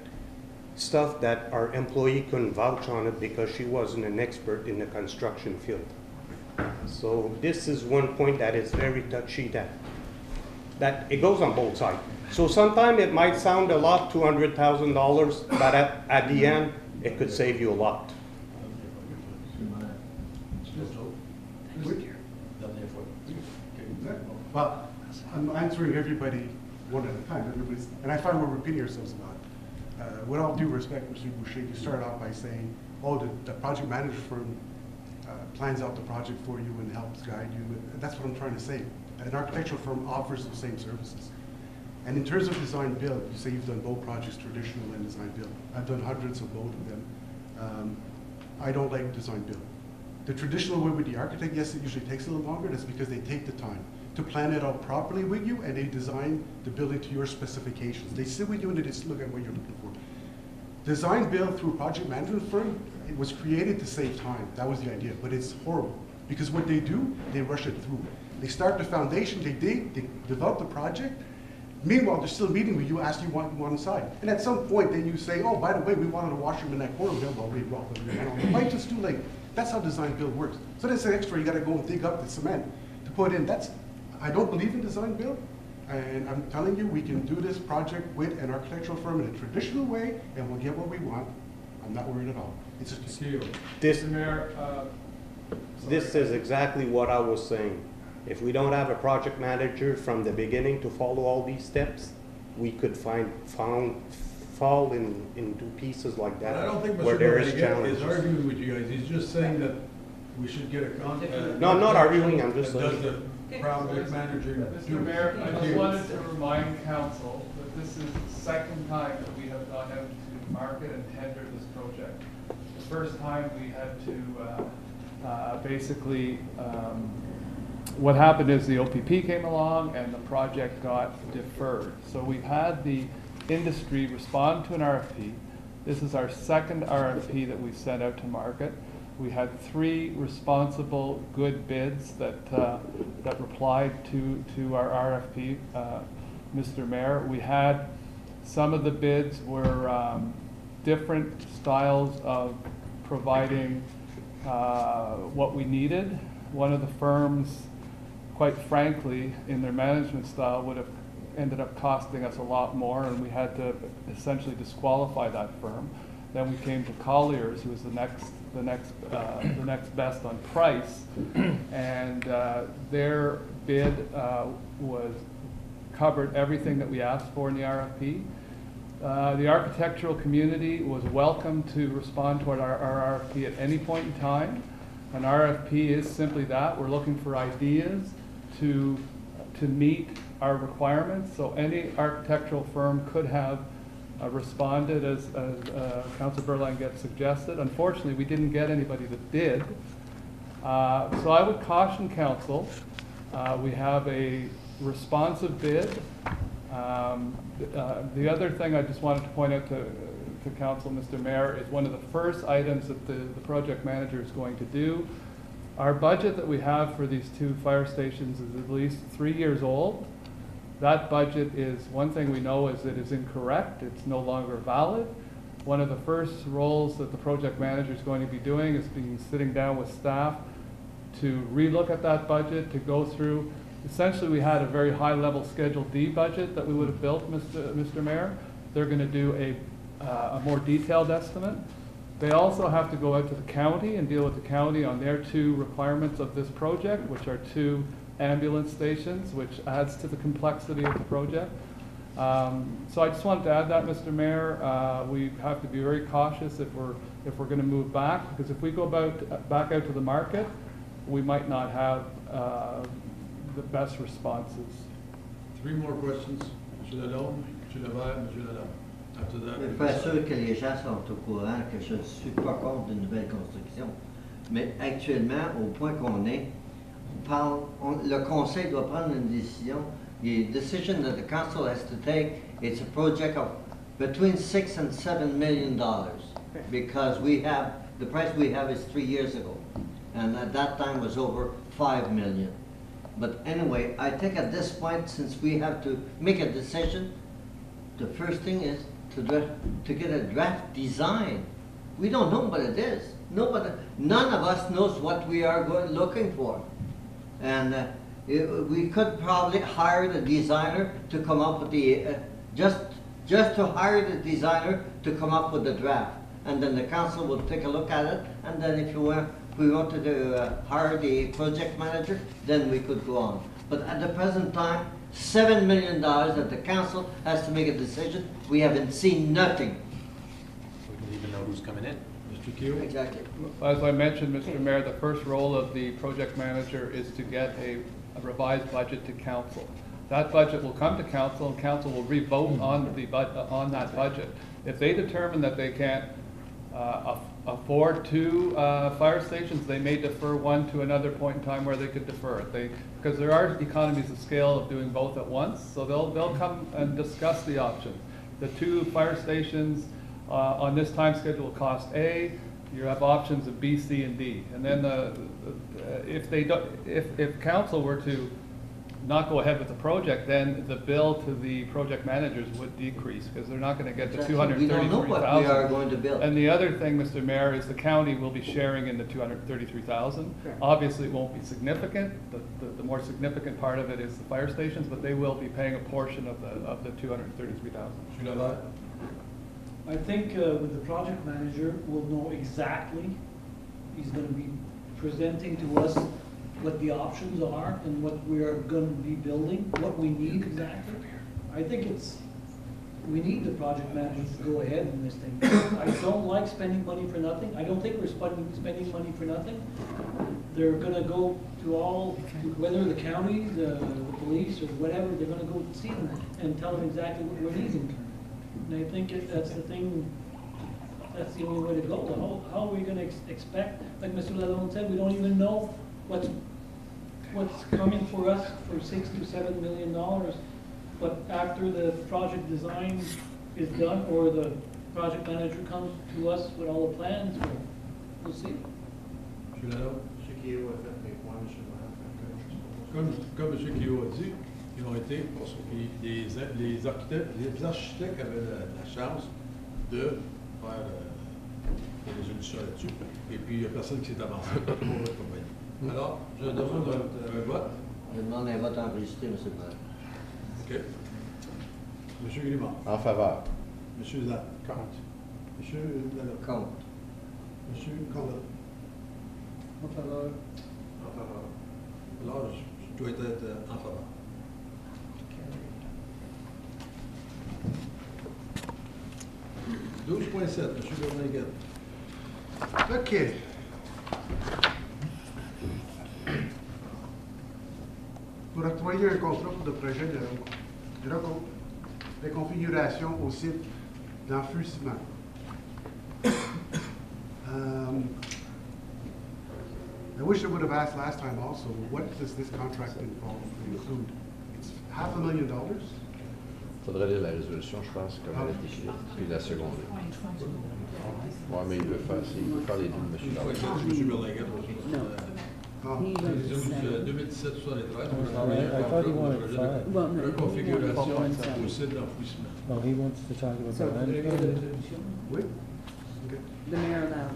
stuff that our employee couldn't vouch on it because she wasn't an expert in the construction field. So this is one point that is very touchy, that it goes on both sides. So sometimes it might sound a lot, $200,000, but at the end, it could save you a lot. Well, I'm answering everybody one at a time. And I find we're repeating ourselves a lot. With all due respect, Mr. Boucher, you started off by saying, oh, the project manager firm plans out the project for you and helps guide you. And that's what I'm trying to say. An architectural firm offers the same services. And in terms of design build, you say you've done both projects, traditional and design build. I've done hundreds of both of them. I don't like design build. The traditional way with the architect, yes, it usually takes a little longer. That's because they take the time to plan it out properly with you, and they design the building to your specifications. They sit with you and they just look at what you're looking for. Design build through a project management firm, it was created to save time. That was the idea, but it's horrible. Because what they do, they rush it through. They start the foundation, they dig, they develop the project. Meanwhile, they're still meeting with you, asking what you want inside. And at some point, then you say, oh, by the way, we wanted a washroom in that corner. Well, we brought them in on the lights, it's too late. That's how design build works. So that's an extra, you gotta go and dig up the cement to put in. I don't believe in design build. And I'm telling you, we can do this project with an architectural firm in a traditional way, and we'll get what we want. I'm not worried at all. It's just this is exactly what I was saying. If we don't have a project manager from the beginning to follow all these steps, we could fall into pieces like that. But I don't think where there is Mr. challenges. is arguing with you guys. He's just saying that we should get a contract. No, I'm not arguing. I'm just saying. Does the project manager do? Mr. Mayor, I just wanted to remind council that this is the second time that we have gone out to market and tender this project. The first time we had to basically, what happened is the OPP came along and the project got deferred. So we've had the industry respond to an RFP. This is our second RFP that we've sent out to market. We had 3 responsible, good bids that that replied to our RFP, Mr. Mayor. We had some of the bids were different styles of providing what we needed. One of the firms, quite frankly, in their management style would have ended up costing us a lot more, and we had to essentially disqualify that firm. Then we came to Collier's, who was the next best on price, and their bid covered everything that we asked for in the RFP. The architectural community was welcome to respond to our RFP at any point in time. An RFP is simply that. We're looking for ideas to meet our requirements. So any architectural firm could have responded as Councillor Berlanget suggested. Unfortunately, we didn't get anybody that did. So I would caution Council. We have a responsive bid. The other thing I just wanted to point out to Council, Mr. Mayor, is one of the first items that the project manager is going to do. Our budget that we have for these 2 fire stations is at least 3 years old. That budget is, one thing we know is it is incorrect. It's no longer valid. One of the first roles that the project manager is going to be doing is sitting down with staff to relook at that budget, to go through. Essentially, we had a very high-level Schedule D budget that we would have built, Mr. Mayor. They're going to do a more detailed estimate. They also have to go out to the county and deal with the county on their 2 requirements of this project, which are 2 ambulance stations, which adds to the complexity of the project. So I just wanted to add that, Mr. Mayor. We have to be very cautious if we're going to move back, because if we go back out to the market, we might not have the best responses. 3 more questions. Monsieur Lalonde, Monsieur Levert, Monsieur Lalonde. After that, Je ne suis pas sûr que les gens sont au courant que je ne suis pas contre de nouvelles constructions. Mais actuellement, au point qu'on est, le Conseil doit prendre une décision. The decision that the Council has to take, it's a project of between $6 and $7 million, because the price we have is 3 years ago, and at that time was over $5 million. But anyway, I think at this point, since we have to make a decision, the first thing is to get a draft design. We don't know what it is. None of us knows what we are looking for. And we could probably hire the designer to come up with the, just to hire the designer to come up with the draft. And then the council will take a look at it, and then if we wanted to hire the project manager, then we could go on. But at the present time, $7 million that the council has to make a decision. We haven't seen nothing. We don't even know who's coming in. Mr. Keel? Exactly. As I mentioned, Mr. Mayor, the first role of the project manager is to get a revised budget to council. That budget will come to council, and council will re-vote on that budget. If they determine that they can't afford 2 fire stations, they may defer one to another point in time where they could defer it. Because there are economies of scale of doing both at once, so they'll come and discuss the option. The 2 fire stations on this time schedule cost A. You have options of B, C, and D. And then if council were to not go ahead with the project, then the bill to the project managers would decrease, because they're not going to get the $233,000. We don't know what we are going to build. And the other thing, Mr. Mayor, is the county will be sharing in the $233,000. Obviously, it won't be significant. The more significant part of it is the fire stations, but they will be paying a portion of the $233,000. I think with the project manager, we'll know exactly. He's going to be presenting to us what the options are and what we are going to be building, what we need exactly. I think we need the project manager to go ahead in this thing. I don't like spending money for nothing. I don't think we're spending money for nothing. They're going to go to whether the county, the police, or whatever, they're going to go see them and tell them exactly what we're needing. And I think that's the thing that's the only way to go. How are we gonna expect, like Mr. Lalonde said, we don't even know what's coming for us for $6 to $7 million. But after the project design is done, or the project manager comes to us with all the plans, we'll see. Je suis là. Ce qui est au fait, mais moi, M. le maire, Comme M. Kyo a dit, ils ont été, puis les architectes avaient la chance de faire des résolutions là-dessus, et puis il n'y a personne qui s'est avancé pour votre compagnie. Alors, je demande un vote. Je demande un vote enregistré, M. le maire. OK. M. Grimard. En faveur. M. Zan. Contre. M. Lalonde. Contre. M. Condon. En faveur. En faveur. Alors, je dois être en faveur. « 12.7, M. Berlinguet. OK. Pour octroyer un contrat pour le projet de reconfiguration au site d'enfouissement. I wish I would have asked last time also, what does this contract include? It's $500,000? Il faudrait lire la résolution, je pense, comme elle est écrite, puis la seconde. Oui, mais il veut faire les deux, M. M. Berlinguet. He went to seven. 2017-73. I thought he wanted five. Well, no, Reconfiguration he au site d'enfouissement. Oh, he wants to talk about So, the land. Oui. OK. the mayor allowed.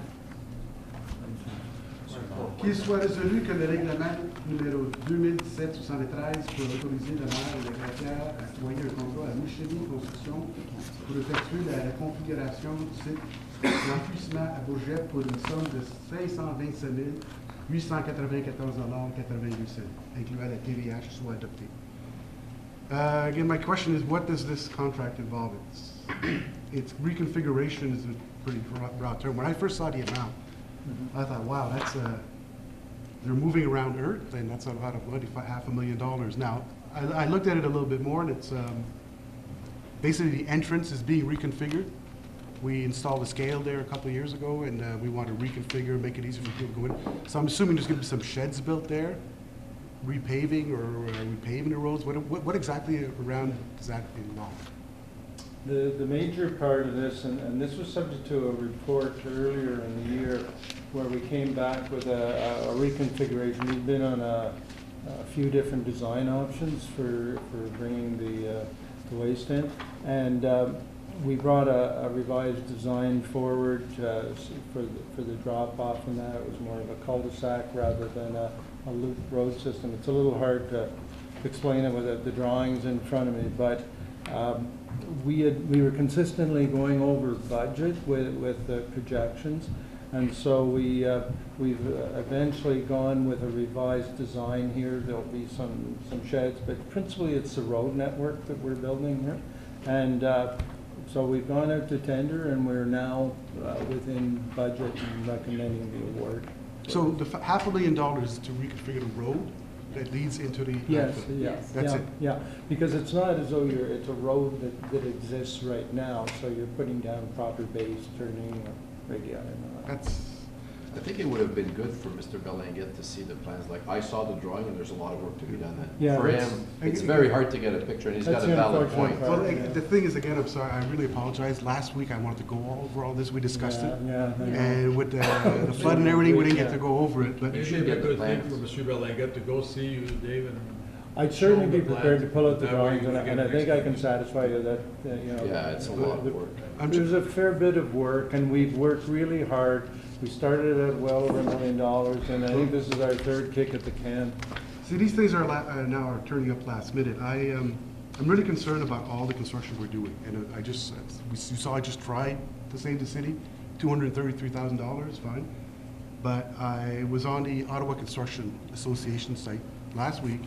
Qu'il soit résolu que le règlement numéro 2017-73 pour autoriser le maire et le greffière à octroyer un contrat à Micheline Construction pour effectuer la configuration du site d'enfouissement à Bourget pour une somme de 527 894,88 $, incluant la TVH, soit adopté. Again, my question is, what does this contract involve? It's reconfiguration is a pretty broad term. When I first saw the amount, I thought, wow, that's they're moving around Earth, and that's a lot of money, $500,000. Now, I looked at it a little bit more, and it's basically the entrance is being reconfigured. We installed a scale there a couple of years ago, and we want to reconfigure, make it easier for people to go in. So I'm assuming there's going to be some sheds built there, repaving or repaving the roads. What exactly around does that involve? The major part of this, and this was subject to a report earlier in the year where we came back with a reconfiguration. We've been on a few different design options for bringing the waste in, and we brought a revised design forward for the drop-off, and that it was more of a cul-de-sac rather than a loop road system. It's a little hard to explain it with the drawings in front of me, but we were consistently going over budget with the projections, and so we've eventually gone with a revised design here. There'll be some sheds, but principally it's the road network that we're building here, and so we've gone out to tender, and we're now within budget and recommending the award. So the $500,000 is to reconfigure the road that leads into the Yes, landfill? yeah, That's yeah, it? yeah, because it's not as though it's a road that exists right now, so you're putting down proper base, turning, radii and all that. I think it would have been good for Mr. Berlinguet to see the plans. Like, I saw the drawing, and there's a lot of work to be done. Yeah, For that's- him, it's very hard to get a picture, and he's got That's a the valid unfortunate point. part. Well, Yeah. the thing is, again, I'm sorry, I really apologize. Last week, I wanted to go over all this, we discussed it. Yeah, I know. And with the flood and everything, we didn't get to go over it, but You Maybe should a get the good thing plans. for M. Berlinguet to go see you, Dave, and I'd certainly show be the prepared to plans. pull out the That way drawings, you and can I get think an I can satisfy you that, you know. Yeah, it's a lot of work. There's a fair bit of work, and we've worked really hard. We started at well over $1 million, and I think this is our third kick at the can. see, these things are now are turning up last minute. I'm really concerned about all the construction we're doing, and you saw I just tried to save the city, $233,000, fine. But I was on the Ottawa Construction Association site last week,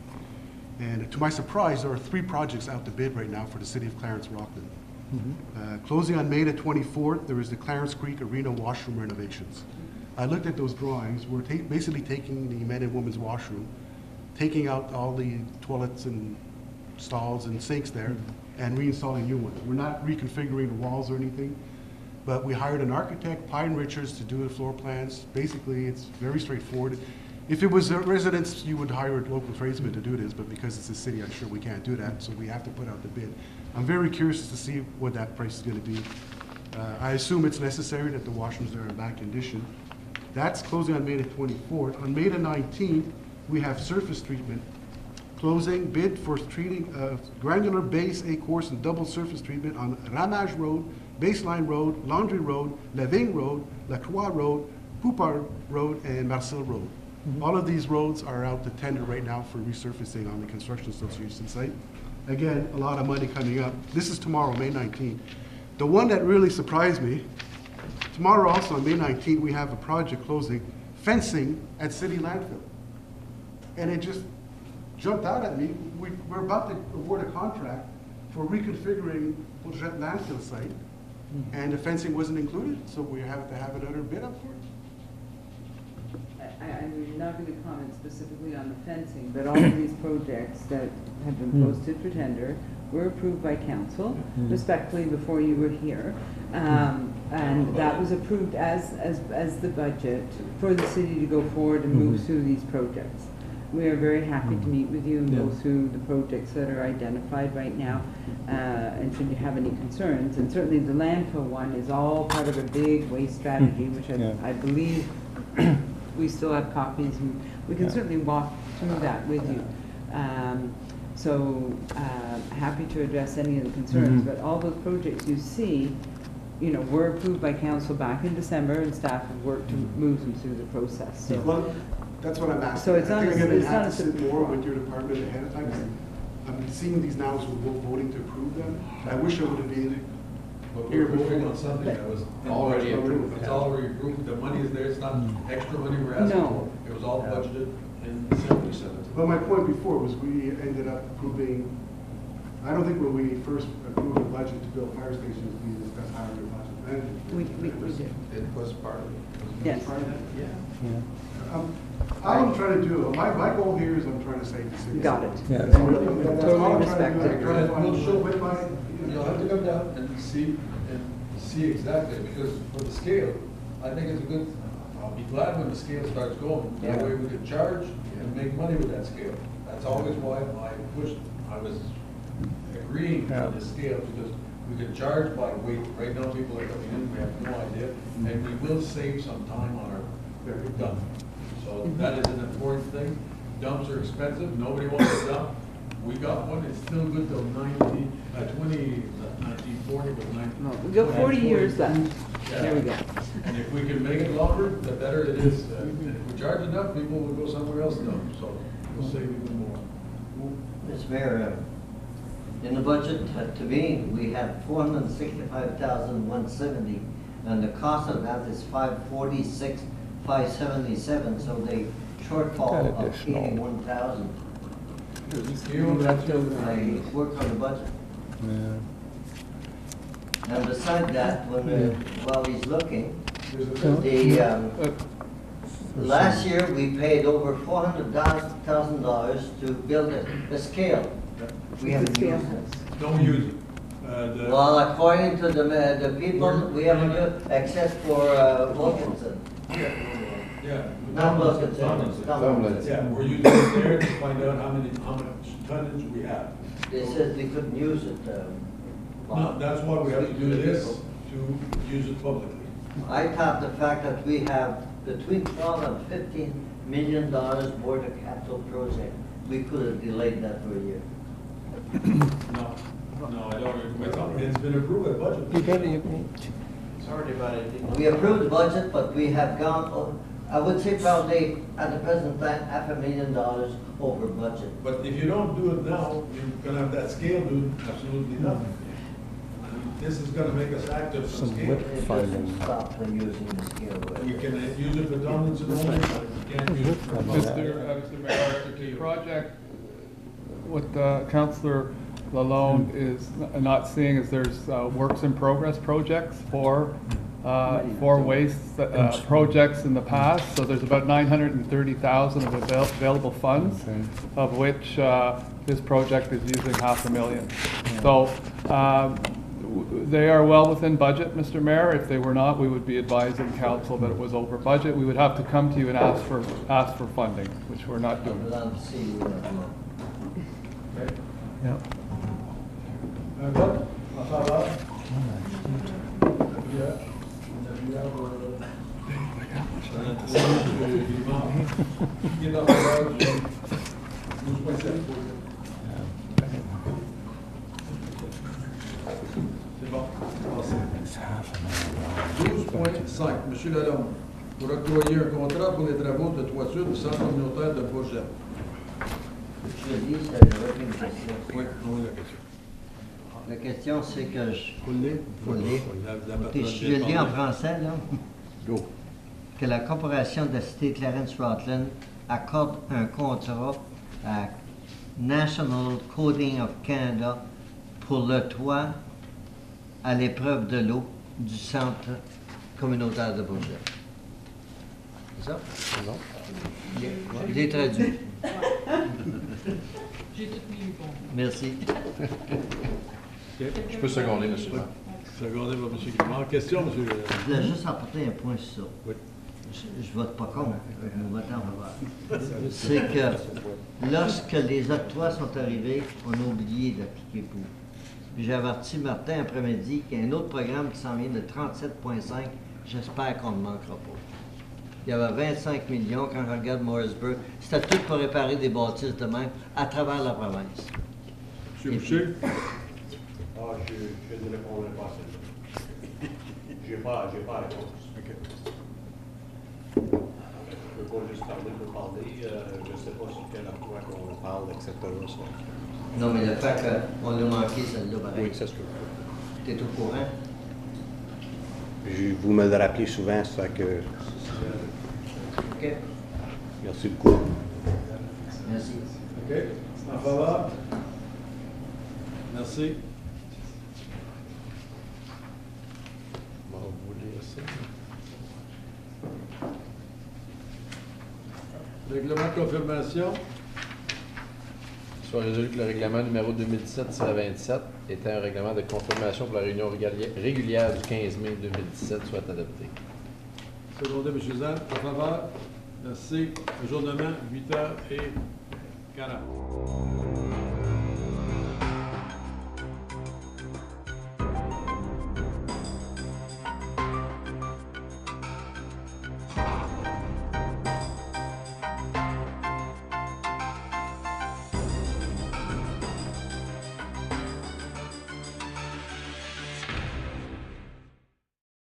and to my surprise, there are 3 projects out to bid right now for the city of Clarence-Rockland. Closing on May the 24th, there is the Clarence Creek Arena washroom renovations. I looked at those drawings. We're basically taking the men and women's washroom, taking out all the toilets and stalls and sinks there, and reinstalling new ones. We're not reconfiguring the walls or anything. but we hired an architect, Pine Richards, to do the floor plans. Basically, it's very straightforward. If it was a residence, you would hire a local tradesman to do this, but because it's a city, I'm sure we can't do that, so we have to put out the bid. I'm very curious to see what that price is going to be. I assume it's necessary that the washrooms are in bad condition. That's closing on May the 24th. On May the 19th, we have surface treatment. Closing bid for treating granular base A course and double surface treatment on Ramage Road, Baseline Road, Laundry Road, Lavigne Road, La Croix Road, Poupard Road, and Marcel Road. All of these roads are out to tender right now for resurfacing on the Construction Association site. Again, a lot of money coming up. This is tomorrow, May 19th. The one that really surprised me, tomorrow also on May 19th, we have a project closing, fencing at City Landfill. And it just jumped out at me. We're about to award a contract for reconfiguring Bourget landfill site, and the fencing wasn't included, so we have to have another bid up for it. I'm not going to comment specifically on the fencing, but all of these projects that have been posted for tender were approved by council, respectfully, before you were here. And that was approved as the budget for the city to go forward and move through these projects. We are very happy to meet with you and go through the projects that are identified right now, and should you have any concerns. And certainly the landfill one is all part of a big waste strategy, which I believe we still have copies, and we can certainly walk through that with you. So happy to address any of the concerns, but all those projects you see, you know, were approved by council back in December, and staff have worked to move them through the process. So. Well, that's what I'm asking. So it's not I think I'm going to have to a sit more with your department ahead of time. I'm seeing these now as we're voting to approve them. I wish I would have been But here we're voting before. on something that was Already approved. It's already approved, the money is there, it's not extra money we're asking No. for. It was all budgeted in December 17th. But my point before was we ended up approving, I don't think when we first approved the budget to build fire stations, we discussed hiring a budget manager. We did. It was part of it. Yes. Part of that? All I'm trying to do, my goal here is I'm trying to save the city. Got it. That's all I'm Totally trying respect to do. it. I'm trying to find- We'll show with my, You'll have to come down and see exactly, because for the scale, I think it's a good, I'll be glad when the scale starts going. That way we can charge and make money with that scale. That's always why I was agreeing to the scale, because we can charge by weight. Right now, people are coming in, we have no idea, and we will save some time on our dump. So that is an important thing. Dumps are expensive, nobody wants to dump. We got one, it's still good till 1940, but 19. No, we got 40 years left. Yeah. There we go. And if we can make it longer, the better it is. And if we charge enough, people will go somewhere else and dump, so we'll save even more. Mr. Mayor, in the budget, to me, we have 465,170, and the cost of that is 546,577, so the shortfall of 81,000. I worked on the budget. And beside that, while he's looking, last year we paid over $400,000 to build a scale. We haven't used it. Don't use it. Well, according to the people, we haven't used, except for Wilkinson. Yeah. Not Wilkinson. Yeah, we're using it there to find out how much tonnage we have. They said they couldn't use it. No, that's why we have to do this, to use it publicly. I thought the fact that we have between 12 and $15 million worth of capital project, we could have delayed that for a year. No, I don't, it's been approved at budget. Sorry about it. We approved the budget, but we have gone, I would say probably at the present time, $500,000 over budget. But if you don't do it now, you're gonna have that scale do absolutely nothing. And this is gonna make us active for scale. It doesn't stop them using the scale. We can use it for dominance and only, but we can't use it for. Mr. Mayor, the project, what Councillor Lalonde is not seeing is there's works in progress projects for waste projects in the past. So there's about 930,000 of available funds, of which this project is using $500,000. So They are well within budget, Mr. Mayor. If they were not, we would be advising council that it was over budget. We would have to come to you and ask for funding, which we're not doing. Yeah. Un vote en faveur? Qui est en faveur du 12.7? C'est bon. Passé. 12.5, M. Lalonde, pour octroyer un contrat pour les travaux de toiture du centre communautaire de Beaujeu. Je dis, ça j'aurais une question. Oui, la question. La question, c'est que Faut le lire. Faut le lire. Puis je le lis en français, là. Go. Que la Corporation de la Cité Clarence-Rockland accorde un contrat à National Coding of Canada pour le toit à l'épreuve de l'eau du centre communautaire de Bourget. C'est ça? Non. Je l'ai traduit. J'ai tout mis le bon. Merci. Je peux seconder, M. le maire. Secondé par M. Guimard. Question, M. Je voulais juste apporter un point sur ça. Oui. Je vote pas contre, je vote en faveur. C'est que lorsque les octrois sont arrivés, on a oublié d'appliquer pour. Puis j'ai averti Martin après-midi qu'il y a un autre programme qui s'en vient de 37,5. J'espère qu'on ne manquera pas. Il y avait 25 millions quand je regarde Morrisburg. C'était tout pour réparer des bâtisses de même à travers la province. M. Boucher? Ah, je ne répondrai pas à celle-là. J'ai pas la réponse. OK. Je ne peux pas juste parler pour parler. Je ne sais pas sur quel emploi qu'on parle, etc. Non, mais le fait qu'on l'a manqué, celle-là, pareil. Oui, ça se peut. Tu es au courant? Vous me le rappelez souvent, ça fait que... OK. Merci beaucoup. Merci. OK. En faveur? Merci. Bon, vous lire ça. Règlement de confirmation. Soit résolu que le règlement numéro 2017-27 était un règlement de confirmation pour la réunion régulière du 15 mai 2017 soit adopté. Secondé, M. Zan. En faveur? Merci. Ajournement, 8h40.